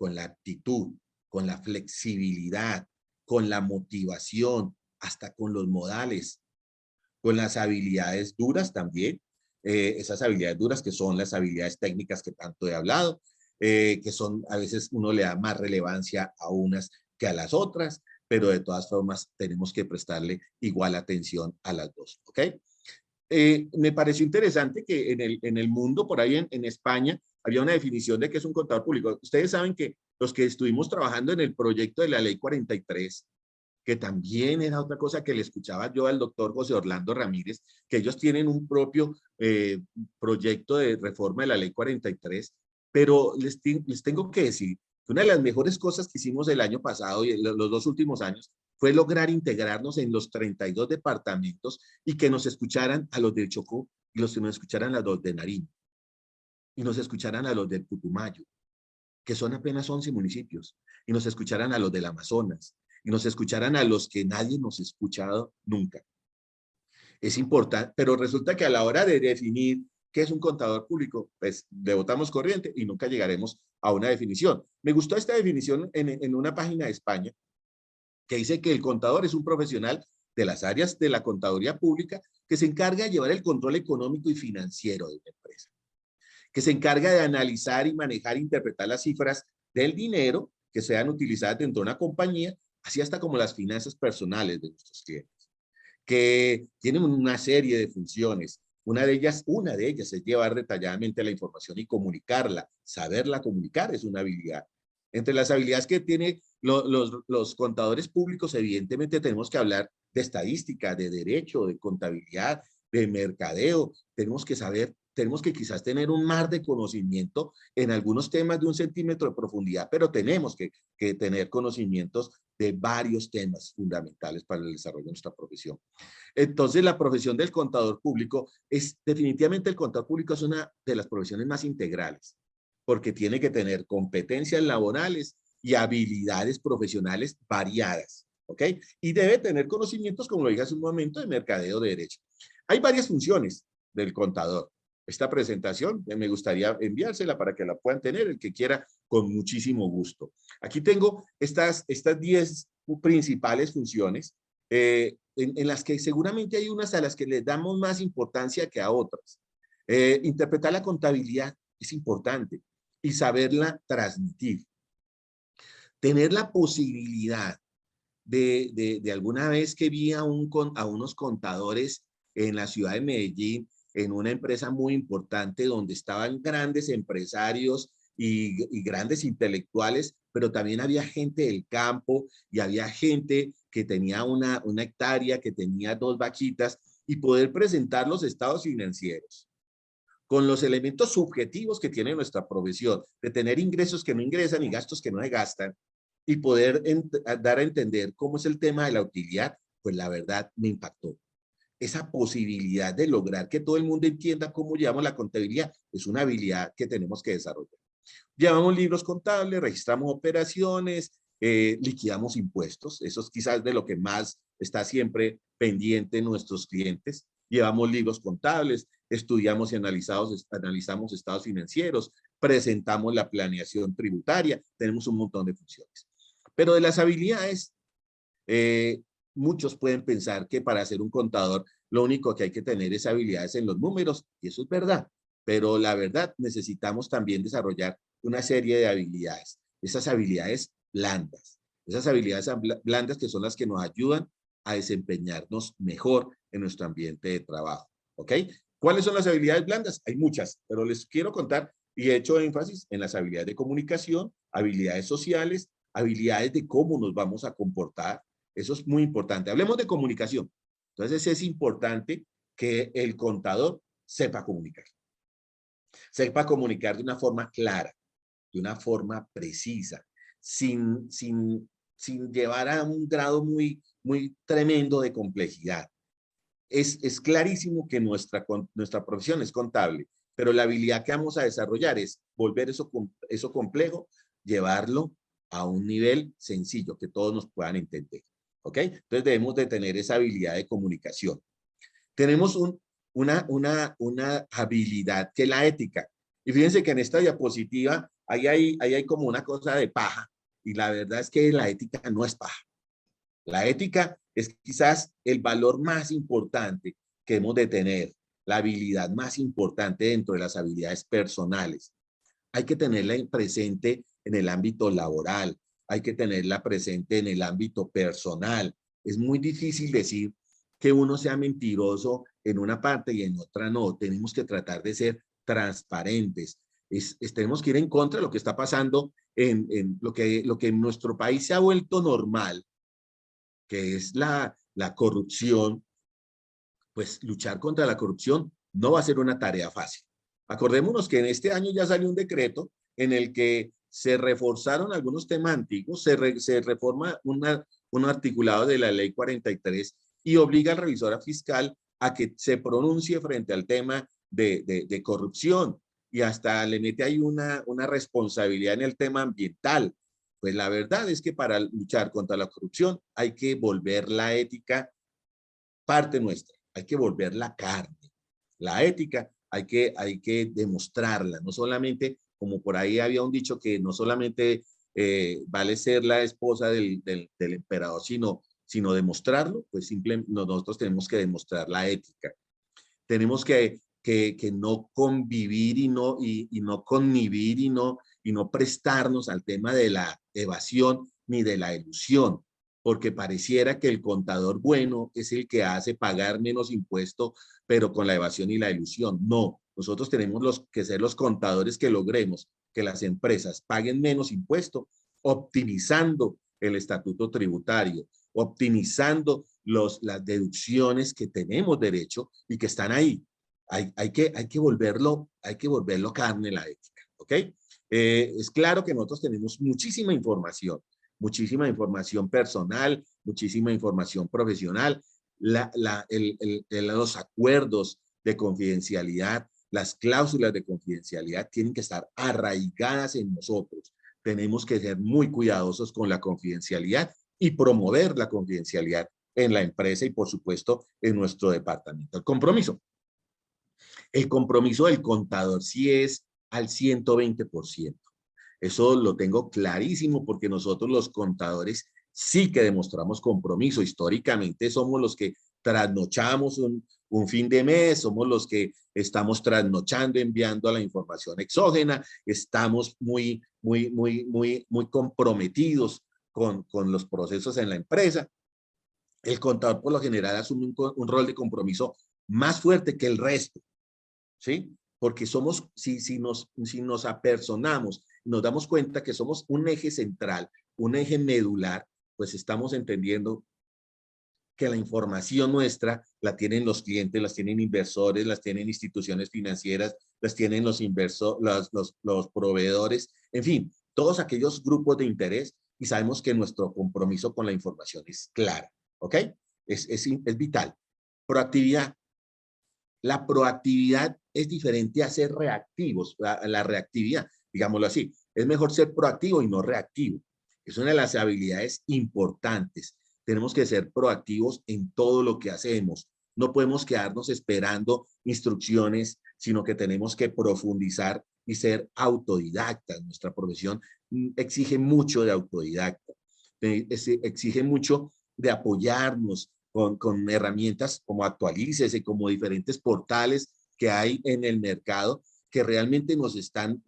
con la actitud, con la flexibilidad, con la motivación, hasta con los modales, con las habilidades duras también, esas habilidades duras que son las habilidades técnicas que tanto he hablado, que son, a veces uno le da más relevancia a unas que a las otras, pero de todas formas tenemos que prestarle igual atención a las dos, ¿ok? Me pareció interesante que en el mundo, por ahí en España, había una definición de qué es un contador público. Ustedes saben que los que estuvimos trabajando en el proyecto de la Ley 43, que también era otra cosa que le escuchaba yo al doctor José Orlando Ramírez, que ellos tienen un propio proyecto de reforma de la Ley 43, pero les tengo que decir que una de las mejores cosas que hicimos el año pasado y los dos últimos años fue lograr integrarnos en los 32 departamentos y que nos escucharan a los del Chocó y los que nos escucharan a los de Nariño y nos escucharan a los del Putumayo, que son apenas 11 municipios, y nos escucharan a los del Amazonas, y nos escucharan a los que nadie nos ha escuchado nunca. Es importante, pero resulta que a la hora de definir qué es un contador público, pues le botamos corriente y nunca llegaremos a una definición. Me gustó esta definición en una página de España que dice que el contador es un profesional de las áreas de la contaduría pública que se encarga de llevar el control económico y financiero de una empresa, que se encarga de analizar y manejar e interpretar las cifras del dinero que sean utilizadas dentro de una compañía, así hasta como las finanzas personales de nuestros clientes, que tienen una serie de funciones. Una de ellas es llevar detalladamente la información y comunicarla. Saberla comunicar es una habilidad. Entre las habilidades que tienen los contadores públicos, evidentemente tenemos que hablar de estadística, de derecho, de contabilidad, de mercadeo. Tenemos que quizás tener un mar de conocimiento en algunos temas de 1 centímetro de profundidad, pero tenemos que tener conocimientos de varios temas fundamentales para el desarrollo de nuestra profesión. Entonces, la profesión del contador público definitivamente el contador público es una de las profesiones más integrales, porque tiene que tener competencias laborales y habilidades profesionales variadas, ¿ok? Y debe tener conocimientos, como lo dije hace un momento, de mercadeo de derecho. Hay varias funciones del contador. Esta presentación me gustaría enviársela para que la puedan tener, el que quiera, con muchísimo gusto. Aquí tengo estas 10 principales funciones en las que seguramente hay unas a las que les damos más importancia que a otras. Interpretar la contabilidad es importante y saberla transmitir. Tener la posibilidad de alguna vez que vi a unos contadores en la ciudad de Medellín, en una empresa muy importante donde estaban grandes empresarios y grandes intelectuales, pero también había gente del campo y había gente que tenía una hectárea, que tenía 2 vaquitas, y poder presentar los estados financieros con los elementos subjetivos que tiene nuestra profesión, de tener ingresos que no ingresan y gastos que no se gastan, y poder dar a entender cómo es el tema de la utilidad, pues la verdad me impactó. Esa posibilidad de lograr que todo el mundo entienda cómo llevamos la contabilidad es una habilidad que tenemos que desarrollar. Llevamos libros contables, registramos operaciones, liquidamos impuestos, eso es quizás de lo que más está siempre pendiente en nuestros clientes. Llevamos libros contables, estudiamos y analizamos estados financieros, presentamos la planeación tributaria, tenemos un montón de funciones. Pero de las habilidades, muchos pueden pensar que para ser un contador lo único que hay que tener es habilidades en los números, y eso es verdad, pero la verdad necesitamos también desarrollar una serie de habilidades, esas habilidades blandas que son las que nos ayudan a desempeñarnos mejor en nuestro ambiente de trabajo, ¿ok? ¿Cuáles son las habilidades blandas? Hay muchas, pero les quiero contar y he hecho énfasis en las habilidades de comunicación, habilidades sociales, habilidades de cómo nos vamos a comportar. Eso es muy importante. Hablemos de comunicación. Entonces es importante que el contador sepa comunicar de una forma clara, de una forma precisa, sin llevar a un grado muy tremendo de complejidad. Es clarísimo que nuestra profesión es contable, pero la habilidad que vamos a desarrollar es volver eso complejo, llevarlo a un nivel sencillo, que todos nos puedan entender, ¿ok? Entonces debemos de tener esa habilidad de comunicación. Tenemos una habilidad que es la ética. Y fíjense que en esta diapositiva ahí hay como una cosa de paja, y la verdad es que la ética no es paja. La ética es quizás el valor más importante que hemos de tener, la habilidad más importante dentro de las habilidades personales. Hay que tenerla presente en el ámbito laboral, hay que tenerla presente en el ámbito personal. Es muy difícil decir que uno sea mentiroso en una parte y en otra no. Tenemos que tratar de ser transparentes. Tenemos que ir en contra de lo que está pasando en lo que en nuestro país se ha vuelto normal, que es la corrupción. Pues luchar contra la corrupción no va a ser una tarea fácil. Acordémonos que en este año ya salió un decreto en el que se reforzaron algunos temas antiguos, se reforma un articulado de la ley 43 y obliga al revisor fiscal a que se pronuncie frente al tema de corrupción, y hasta le mete ahí una responsabilidad en el tema ambiental. Pues la verdad es que para luchar contra la corrupción hay que volver la ética parte nuestra, hay que volver la carne. La ética hay que demostrarla, no solamente, como por ahí había un dicho que no solamente vale ser la esposa del emperador, sino demostrarlo, pues simplemente nosotros tenemos que demostrar la ética. Tenemos que no convivir y no connivir y no prestarnos al tema de la evasión ni de la ilusión, porque pareciera que el contador bueno es el que hace pagar menos impuesto, pero con la evasión y la ilusión. No, nosotros tenemos que ser los contadores que logremos que las empresas paguen menos impuesto, optimizando el estatuto tributario, optimizando las deducciones que tenemos derecho y que están ahí. Hay que volverlo carne la ética, ¿ok? Es claro que nosotros tenemos muchísima información personal, muchísima información profesional, los acuerdos de confidencialidad, las cláusulas de confidencialidad tienen que estar arraigadas en nosotros. Tenemos que ser muy cuidadosos con la confidencialidad y promover la confidencialidad en la empresa y, por supuesto, en nuestro departamento. El compromiso del contador sí es al 120%. Eso lo tengo clarísimo porque nosotros los contadores sí que demostramos compromiso. Históricamente somos los que trasnochamos un fin de mes, somos los que estamos trasnochando enviando la información exógena, estamos muy comprometidos con los procesos en la empresa. El contador por lo general asume un rol de compromiso más fuerte que el resto, ¿sí? Porque somos, si nos apersonamos, nos damos cuenta que somos un eje central, un eje medular, pues estamos entendiendo que la información nuestra la tienen los clientes, las tienen inversores, las tienen instituciones financieras, las tienen los proveedores, en fin, todos aquellos grupos de interés, y sabemos que nuestro compromiso con la información es claro, ¿ok? Es vital. Proactividad. La proactividad es diferente a ser reactivos, la reactividad, digámoslo así. Es mejor ser proactivo y no reactivo. Es una de las habilidades importantes. Tenemos que ser proactivos en todo lo que hacemos. No podemos quedarnos esperando instrucciones, sino que tenemos que profundizar y ser autodidactas. Nuestra profesión exige mucho de autodidacta, exige mucho de apoyarnos con herramientas como Actualícese, como diferentes portales que hay en el mercado que realmente nos están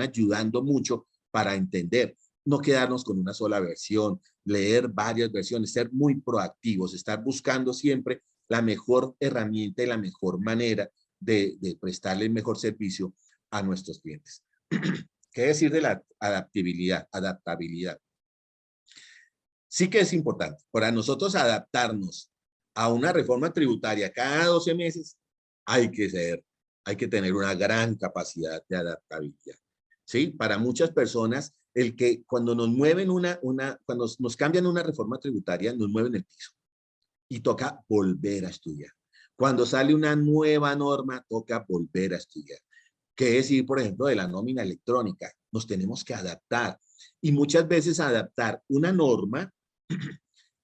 ayudando mucho para entender, no quedarnos con una sola versión, leer varias versiones, ser muy proactivos, estar buscando siempre la mejor herramienta y la mejor manera de prestarle el mejor servicio a nuestros clientes. ¿Qué decir de la adaptabilidad? Sí que es importante para nosotros adaptarnos a una reforma tributaria cada 12 meses. Hay que tener una gran capacidad de adaptabilidad. ¿Sí? Para muchas personas, el que cuando nos mueven cuando nos cambian una reforma tributaria, nos mueven el piso y toca volver a estudiar. Cuando sale una nueva norma, toca volver a estudiar. ¿Qué decir, por ejemplo, de la nómina electrónica? Nos tenemos que adaptar y muchas veces adaptar una norma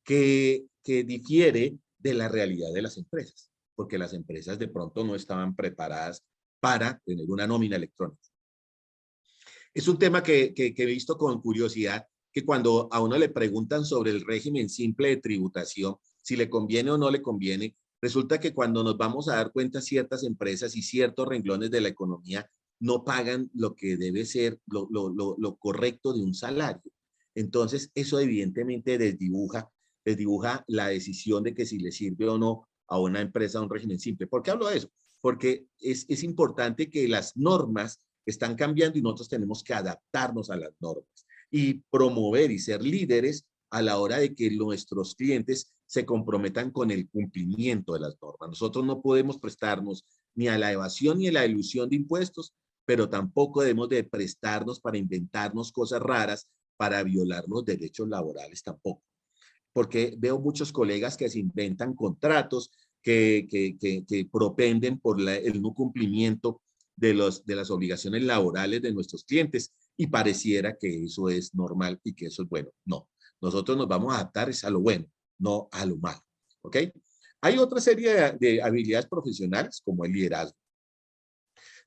que difiere de la realidad de las empresas, porque las empresas de pronto no estaban preparadas para tener una nómina electrónica. Es un tema que he visto con curiosidad, que cuando a uno le preguntan sobre el régimen simple de tributación, si le conviene o no le conviene, resulta que cuando nos vamos a dar cuenta ciertas empresas y ciertos renglones de la economía no pagan lo que debe ser lo correcto de un salario. Entonces, eso evidentemente desdibuja la decisión de que si le sirve o no a una empresa un régimen simple. ¿Por qué hablo de eso? Porque es importante que las normas están cambiando y nosotros tenemos que adaptarnos a las normas y promover y ser líderes a la hora de que nuestros clientes se comprometan con el cumplimiento de las normas. Nosotros no podemos prestarnos ni a la evasión ni a la ilusión de impuestos, pero tampoco debemos de prestarnos para inventarnos cosas raras para violar los derechos laborales tampoco. Porque veo muchos colegas que se inventan contratos que propenden por el no cumplimiento de las obligaciones laborales de nuestros clientes y pareciera que eso es normal y que eso es bueno. No, nosotros nos vamos a adaptar a lo bueno, no a lo malo. ¿Ok? Hay otra serie de habilidades profesionales como el liderazgo.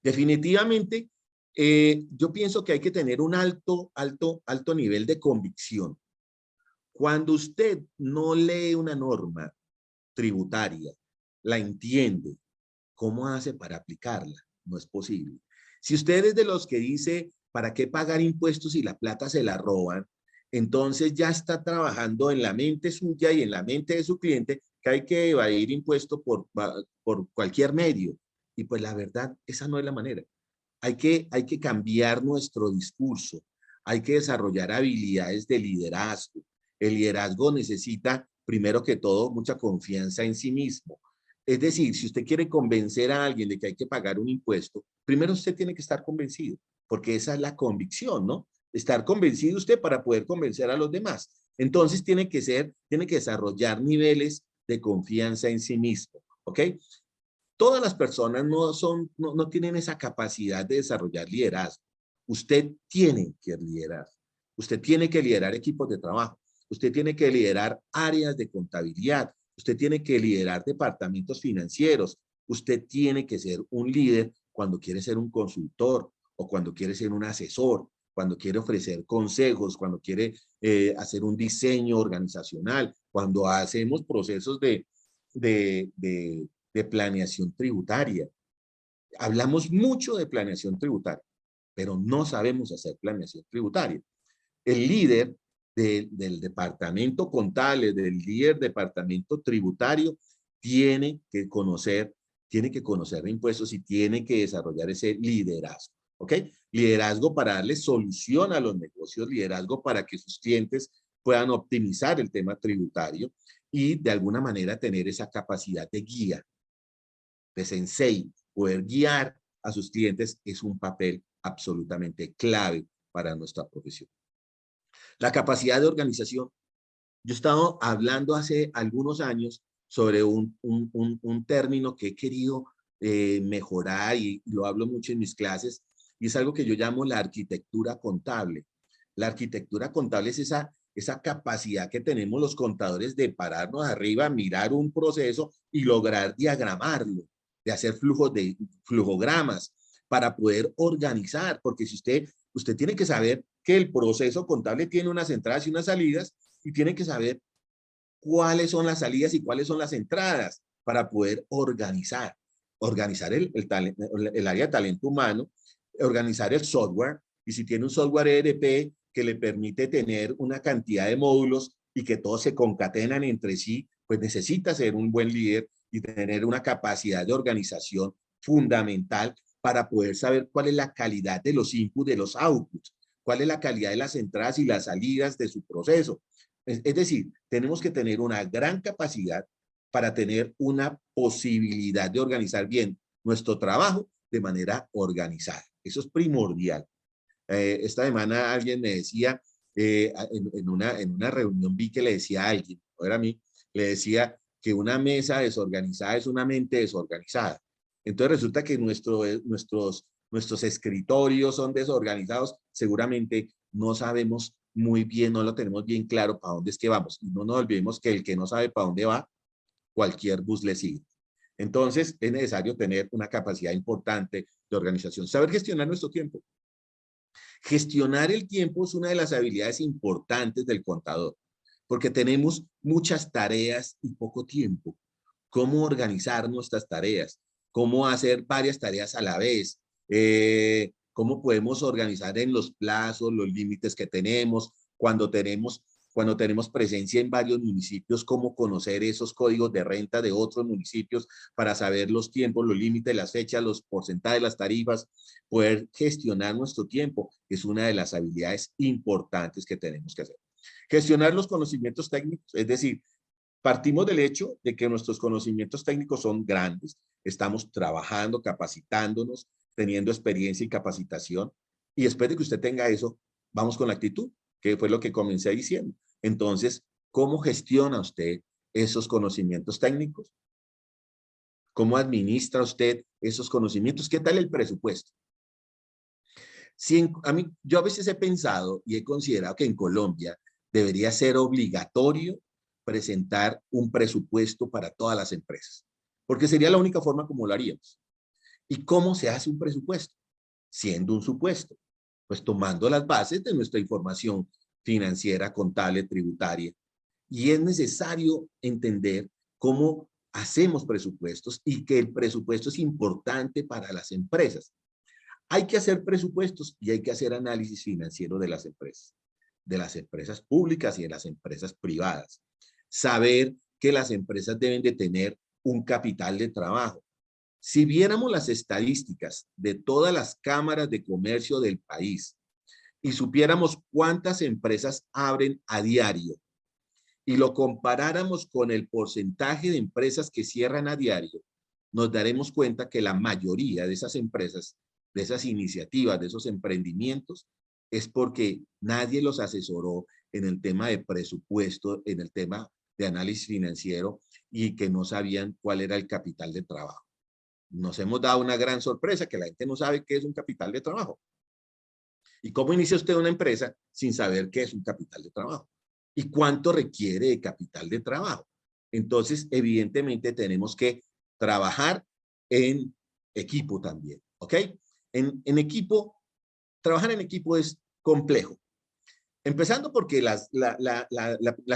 Definitivamente, yo pienso que hay que tener un alto nivel de convicción. Cuando usted no lee una norma tributaria, la entiende, ¿cómo hace para aplicarla? No es posible. Si usted es de los que dice, ¿para qué pagar impuestos si la plata se la roban? Entonces ya está trabajando en la mente suya y en la mente de su cliente que hay que evadir impuestos por cualquier medio. Y pues la verdad, esa no es la manera. Hay que cambiar nuestro discurso. Hay que desarrollar habilidades de liderazgo. El liderazgo necesita, primero que todo, mucha confianza en sí mismo. Es decir, si usted quiere convencer a alguien de que hay que pagar un impuesto, primero usted tiene que estar convencido, porque esa es la convicción, ¿no? Estar convencido usted para poder convencer a los demás. Entonces tiene que desarrollar niveles de confianza en sí mismo, ¿ok? Todas las personas no tienen esa capacidad de desarrollar liderazgo. Usted tiene que liderar. Usted tiene que liderar equipos de trabajo. Usted tiene que liderar áreas de contabilidad. Usted tiene que liderar departamentos financieros. Usted tiene que ser un líder cuando quiere ser un consultor o cuando quiere ser un asesor, cuando quiere ofrecer consejos, cuando quiere hacer un diseño organizacional, cuando hacemos procesos de planeación tributaria. Hablamos mucho de planeación tributaria, pero no sabemos hacer planeación tributaria. El líder del departamento contable, del líder departamento tributario, tiene que conocer de impuestos y tiene que desarrollar ese liderazgo. ¿Ok? Liderazgo para darle solución a los negocios, liderazgo para que sus clientes puedan optimizar el tema tributario y de alguna manera tener esa capacidad de guía, de sensei. Poder guiar a sus clientes es un papel absolutamente clave para nuestra profesión. La capacidad de organización. Yo he estado hablando hace algunos años sobre un término que he querido mejorar y lo hablo mucho en mis clases y es algo que yo llamo la arquitectura contable. La arquitectura contable es esa capacidad que tenemos los contadores de pararnos arriba, mirar un proceso y lograr diagramarlo, de hacer flujogramas para poder organizar, porque si usted tiene que saber que el proceso contable tiene unas entradas y unas salidas y tiene que saber cuáles son las salidas y cuáles son las entradas para poder organizar el área de talento humano, organizar el software, y si tiene un software ERP que le permite tener una cantidad de módulos y que todos se concatenan entre sí, pues necesita ser un buen líder y tener una capacidad de organización fundamental para poder saber cuál es la calidad de los inputs, de los outputs, cuál es la calidad de las entradas y las salidas de su proceso. Es decir, tenemos que tener una gran capacidad para tener una posibilidad de organizar bien nuestro trabajo de manera organizada. Eso es primordial. Esta semana alguien me decía, en una reunión vi que le decía a alguien, no era a mí, le decía que una mesa desorganizada es una mente desorganizada. Entonces resulta que nuestros escritorios son desorganizados, seguramente no sabemos muy bien, no lo tenemos bien claro para dónde es que vamos. Y no nos olvidemos que el que no sabe para dónde va, cualquier bus le sigue. Entonces es necesario tener una capacidad importante de organización, saber gestionar nuestro tiempo. Gestionar el tiempo es una de las habilidades importantes del contador, porque tenemos muchas tareas y poco tiempo. ¿Cómo organizar nuestras tareas? ¿Cómo hacer varias tareas a la vez? ¿Cómo podemos organizar en los plazos, los límites que tenemos? Cuando tenemos presencia en varios municipios, cómo conocer esos códigos de renta de otros municipios para saber los tiempos, los límites, las fechas, los porcentajes, las tarifas, poder gestionar nuestro tiempo es una de las habilidades importantes que tenemos que hacer. Gestionar los conocimientos técnicos, es decir, partimos del hecho de que nuestros conocimientos técnicos son grandes, estamos trabajando, capacitándonos, teniendo experiencia y capacitación, y después de que usted tenga eso, vamos con la actitud, que fue lo que comencé diciendo. Entonces, ¿cómo gestiona usted esos conocimientos técnicos? ¿Cómo administra usted esos conocimientos? ¿Qué tal el presupuesto? Yo a veces he pensado y he considerado que en Colombia debería ser obligatorio presentar un presupuesto para todas las empresas, porque sería la única forma como lo haríamos. ¿Y cómo se hace un presupuesto? Siendo un supuesto, pues tomando las bases de nuestra información financiera, contable, tributaria. Y es necesario entender cómo hacemos presupuestos y que el presupuesto es importante para las empresas. Hay que hacer presupuestos y hay que hacer análisis financiero de las empresas públicas y de las empresas privadas. Saber que las empresas deben de tener un capital de trabajo. Si viéramos las estadísticas de todas las cámaras de comercio del país y supiéramos cuántas empresas abren a diario y lo comparáramos con el porcentaje de empresas que cierran a diario, nos daremos cuenta que la mayoría de esas empresas, de esas iniciativas, de esos emprendimientos, es porque nadie los asesoró en el tema de presupuesto, en el tema de análisis financiero y que no sabían cuál era el capital de trabajo. Nos hemos dado una gran sorpresa que la gente no sabe qué es un capital de trabajo. ¿Y cómo inicia usted una empresa sin saber qué es un capital de trabajo? ¿Y cuánto requiere de capital de trabajo? Entonces, evidentemente, tenemos que trabajar en equipo también, ¿ok? En equipo, trabajar en equipo es complejo. Empezando porque la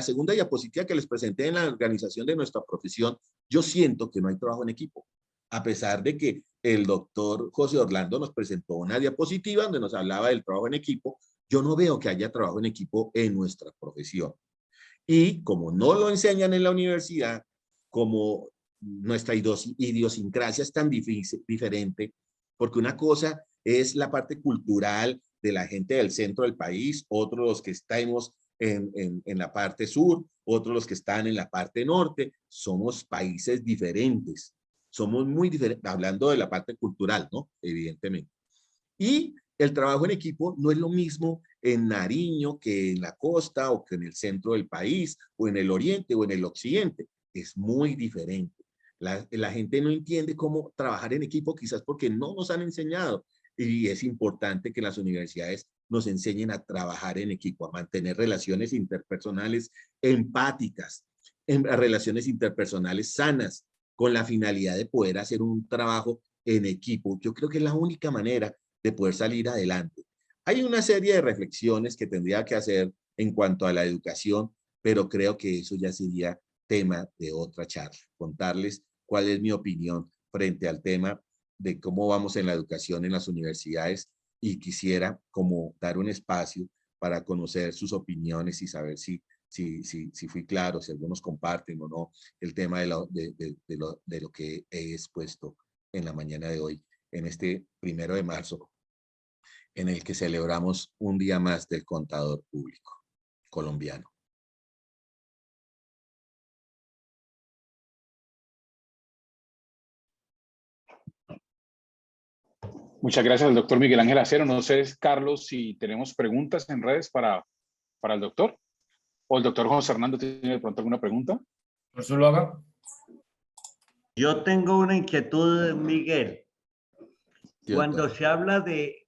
segunda diapositiva que les presenté en la organización de nuestra profesión, yo siento que no hay trabajo en equipo. A pesar de que el doctor José Orlando nos presentó una diapositiva donde nos hablaba del trabajo en equipo, yo no veo que haya trabajo en equipo en nuestra profesión. Y como no lo enseñan en la universidad, como nuestra idiosincrasia es tan diferente, porque una cosa es la parte cultural de la gente del centro del país, otros los que estamos en la parte sur, otros los que están en la parte norte, somos países diferentes, somos muy diferentes, hablando de la parte cultural, ¿no? Evidentemente. Y el trabajo en equipo no es lo mismo en Nariño que en la costa o que en el centro del país o en el oriente o en el occidente. Es muy diferente. La gente no entiende cómo trabajar en equipo quizás porque no nos han enseñado y es importante que las universidades nos enseñen a trabajar en equipo, a mantener relaciones interpersonales empáticas, relaciones interpersonales sanas, con la finalidad de poder hacer un trabajo en equipo. Yo creo que es la única manera de poder salir adelante. Hay una serie de reflexiones que tendría que hacer en cuanto a la educación, pero creo que eso ya sería tema de otra charla, contarles cuál es mi opinión frente al tema de cómo vamos en la educación en las universidades y quisiera como dar un espacio para conocer sus opiniones y saber si fui claro, si algunos comparten o no el tema de lo que he expuesto en la mañana de hoy, en este 1 de marzo, en el que celebramos un día más del contador público colombiano. Muchas gracias al doctor Miguel Ángel Acero. No sé, Carlos, si tenemos preguntas en redes para el doctor. O el doctor José Hernando tiene de pronto alguna pregunta. Por eso lo haga. Yo tengo una inquietud, Miguel. Cuando se habla de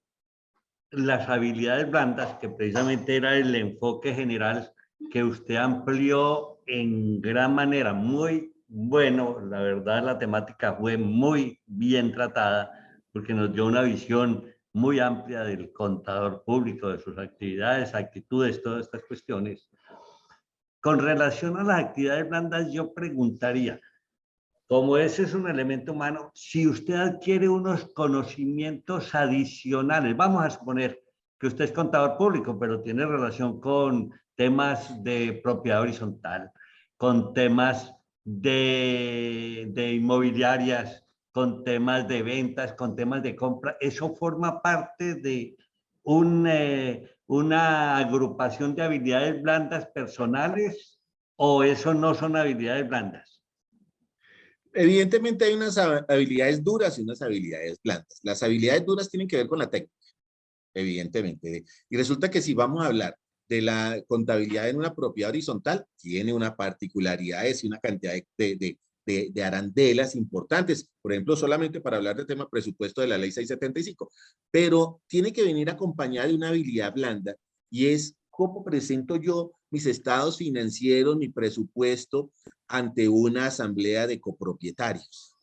las habilidades blandas, que precisamente era el enfoque general que usted amplió en gran manera, muy bueno, la verdad la temática fue muy bien tratada, porque nos dio una visión muy amplia del contador público, de sus actividades, actitudes, todas estas cuestiones. Con relación a las actividades blandas, yo preguntaría, como ese es un elemento humano, si usted adquiere unos conocimientos adicionales, vamos a suponer que usted es contador público, pero tiene relación con temas de propiedad horizontal, con temas de inmobiliarias, con temas de ventas, con temas de compra, eso forma parte de una agrupación de habilidades blandas personales, o eso no son habilidades blandas. Evidentemente hay unas habilidades duras y unas habilidades blandas. Las habilidades duras tienen que ver con la técnica, evidentemente. Y resulta que si vamos a hablar de la contabilidad en una propiedad horizontal, tiene una particularidades y una cantidad de arandelas importantes. Por ejemplo, solamente para hablar del tema presupuesto de la ley 675. Pero tiene que venir acompañada de una habilidad blanda y es cómo presento yo mis estados financieros, mi presupuesto ante una asamblea de copropietarios.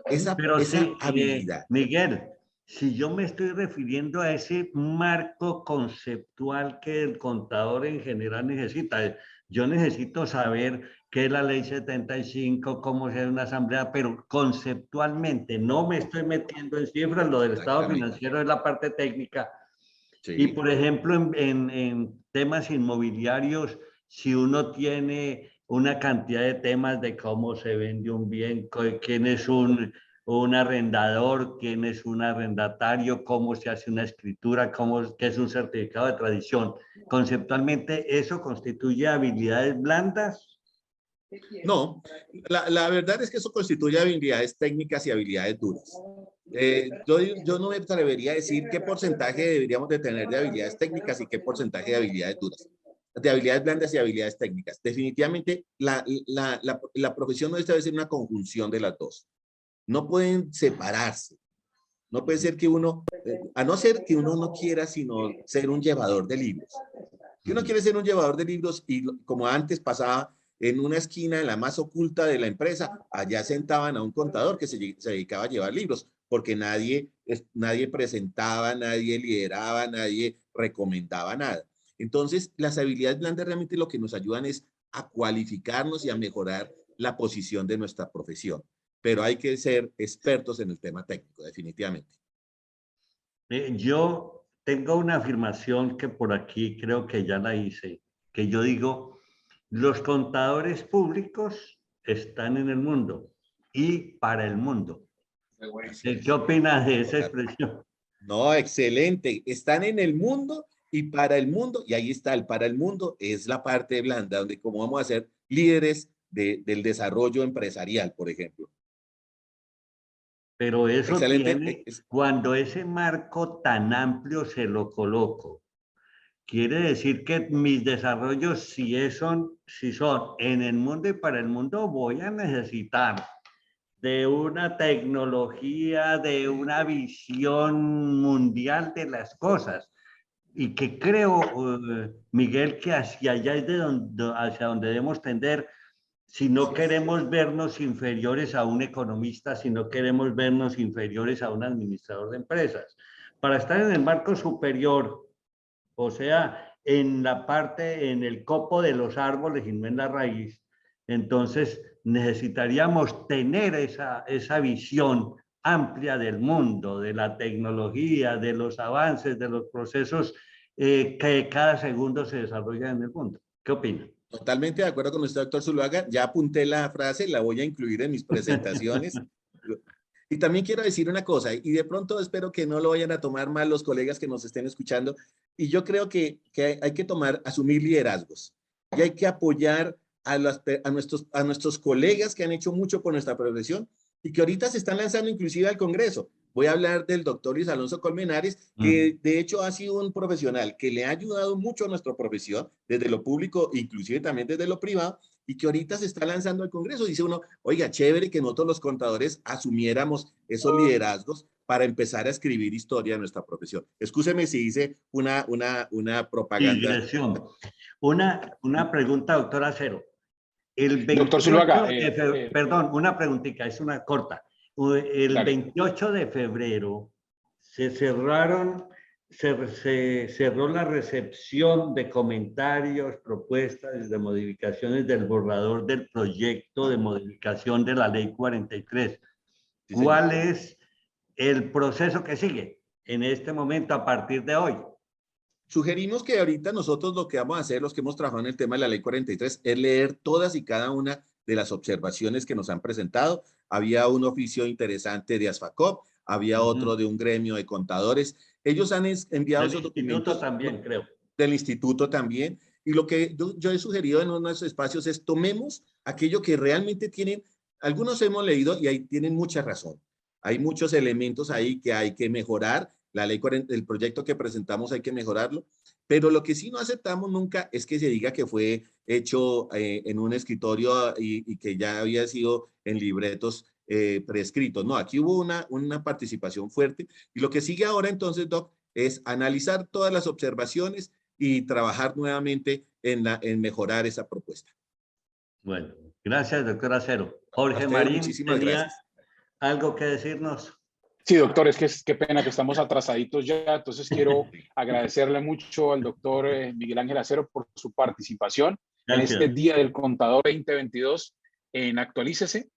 Esa Sí, habilidad. Miguel, si yo me estoy refiriendo a ese marco conceptual que el contador en general necesita, yo necesito saber qué es la ley 75, cómo es una asamblea, pero conceptualmente no me estoy metiendo en cifras, lo del estado financiero es la parte técnica. Sí. Y por ejemplo, en temas inmobiliarios, si uno tiene una cantidad de temas de cómo se vende un bien, quién es un arrendador, quién es un arrendatario, cómo se hace una escritura, qué es un certificado de tradición. Conceptualmente, ¿eso constituye habilidades blandas? No, la verdad es que eso constituye habilidades técnicas y habilidades duras. Yo no me atrevería a decir qué porcentaje deberíamos de tener de habilidades técnicas y qué porcentaje de habilidades duras, de habilidades blandas y habilidades técnicas. Definitivamente la profesión no debe ser una conjunción de las dos. No pueden separarse. No puede ser que uno, a no ser que uno no quiera sino ser un llevador de libros. Si uno quiere ser un llevador de libros y como antes pasaba en una esquina, en la más oculta de la empresa, allá sentaban a un contador que se dedicaba a llevar libros, porque nadie presentaba, nadie lideraba, nadie recomendaba nada. Entonces, las habilidades blandas realmente lo que nos ayudan es a cualificarnos y a mejorar la posición de nuestra profesión. Pero hay que ser expertos en el tema técnico, definitivamente. Yo tengo una afirmación que por aquí creo que ya la hice, que yo digo, los contadores públicos están en el mundo y para el mundo. ¿Qué opinas de esa expresión? No, excelente. Están en el mundo y para el mundo, y ahí está, el para el mundo es la parte blanda, donde como vamos a ser líderes del desarrollo empresarial, por ejemplo. Pero eso tiene, cuando ese marco tan amplio se lo coloco, quiere decir que mis desarrollos, si son en el mundo y para el mundo, voy a necesitar de una tecnología, de una visión mundial de las cosas. Y que creo, Miguel, que hacia allá es hacia donde debemos tender, si no queremos vernos inferiores a un economista, si no queremos vernos inferiores a un administrador de empresas. Para estar en el marco superior, o sea, en la parte, en el copo de los árboles y no en la raíz, entonces necesitaríamos tener esa visión amplia del mundo, de la tecnología, de los avances, de los procesos que cada segundo se desarrollan en el mundo. ¿Qué opina? Totalmente de acuerdo con usted, doctor Zuluaga. Ya apunté la frase, la voy a incluir en mis presentaciones. Y también quiero decir una cosa, y de pronto espero que no lo vayan a tomar mal los colegas que nos estén escuchando, y yo creo que hay que asumir liderazgos, y hay que apoyar a nuestros colegas que han hecho mucho por nuestra profesión, y que ahorita se están lanzando inclusive al Congreso. Voy a hablar del doctor Luis Alonso Colmenares, que de hecho ha sido un profesional que le ha ayudado mucho a nuestra profesión, desde lo público, inclusive también desde lo privado, y que ahorita se está lanzando al Congreso. Dice uno, oiga, chévere que nosotros los contadores asumiéramos esos liderazgos para empezar a escribir historia de nuestra profesión. Excúseme si hice una propaganda. Digresión. Una pregunta, doctor Acero. El 28 doctor Zuluaga, de febrero, perdón, una preguntita, es una corta. El 28 de febrero se cerró la recepción de comentarios, propuestas de modificaciones del borrador del proyecto de modificación de la ley 43. Sí, ¿Cuál señor. es el proceso que sigue en este momento a partir de hoy? Sugerimos que ahorita nosotros lo que vamos a hacer, los que hemos trabajado en el tema de la ley 43, es leer todas y cada una de las observaciones que nos han presentado. Había un oficio interesante de ASFACOP, había otro de un gremio de contadores. Ellos han enviado Del esos instituto documentos también, creo. del instituto también. Y lo que yo he sugerido en unos espacios es tomemos aquello que realmente tienen, algunos hemos leído y ahí tienen mucha razón. Hay muchos elementos ahí que hay que mejorar. La ley 40, el proyecto que presentamos hay que mejorarlo, pero lo que sí no aceptamos nunca es que se diga que fue hecho en un escritorio y que ya había sido en libretos prescritos. No, aquí hubo una participación fuerte y lo que sigue ahora entonces, Doc, es analizar todas las observaciones y trabajar nuevamente en mejorar esa propuesta. Bueno, gracias, doctor Acero. A Jorge ustedes Marín, muchísimas ¿tenía gracias. algo que decirnos? Sí, doctor, es que qué pena que estamos atrasaditos ya, entonces quiero agradecerle mucho al doctor Miguel Ángel Acero por su participación en este Gracias. Día del Contador 2022 en Actualícese.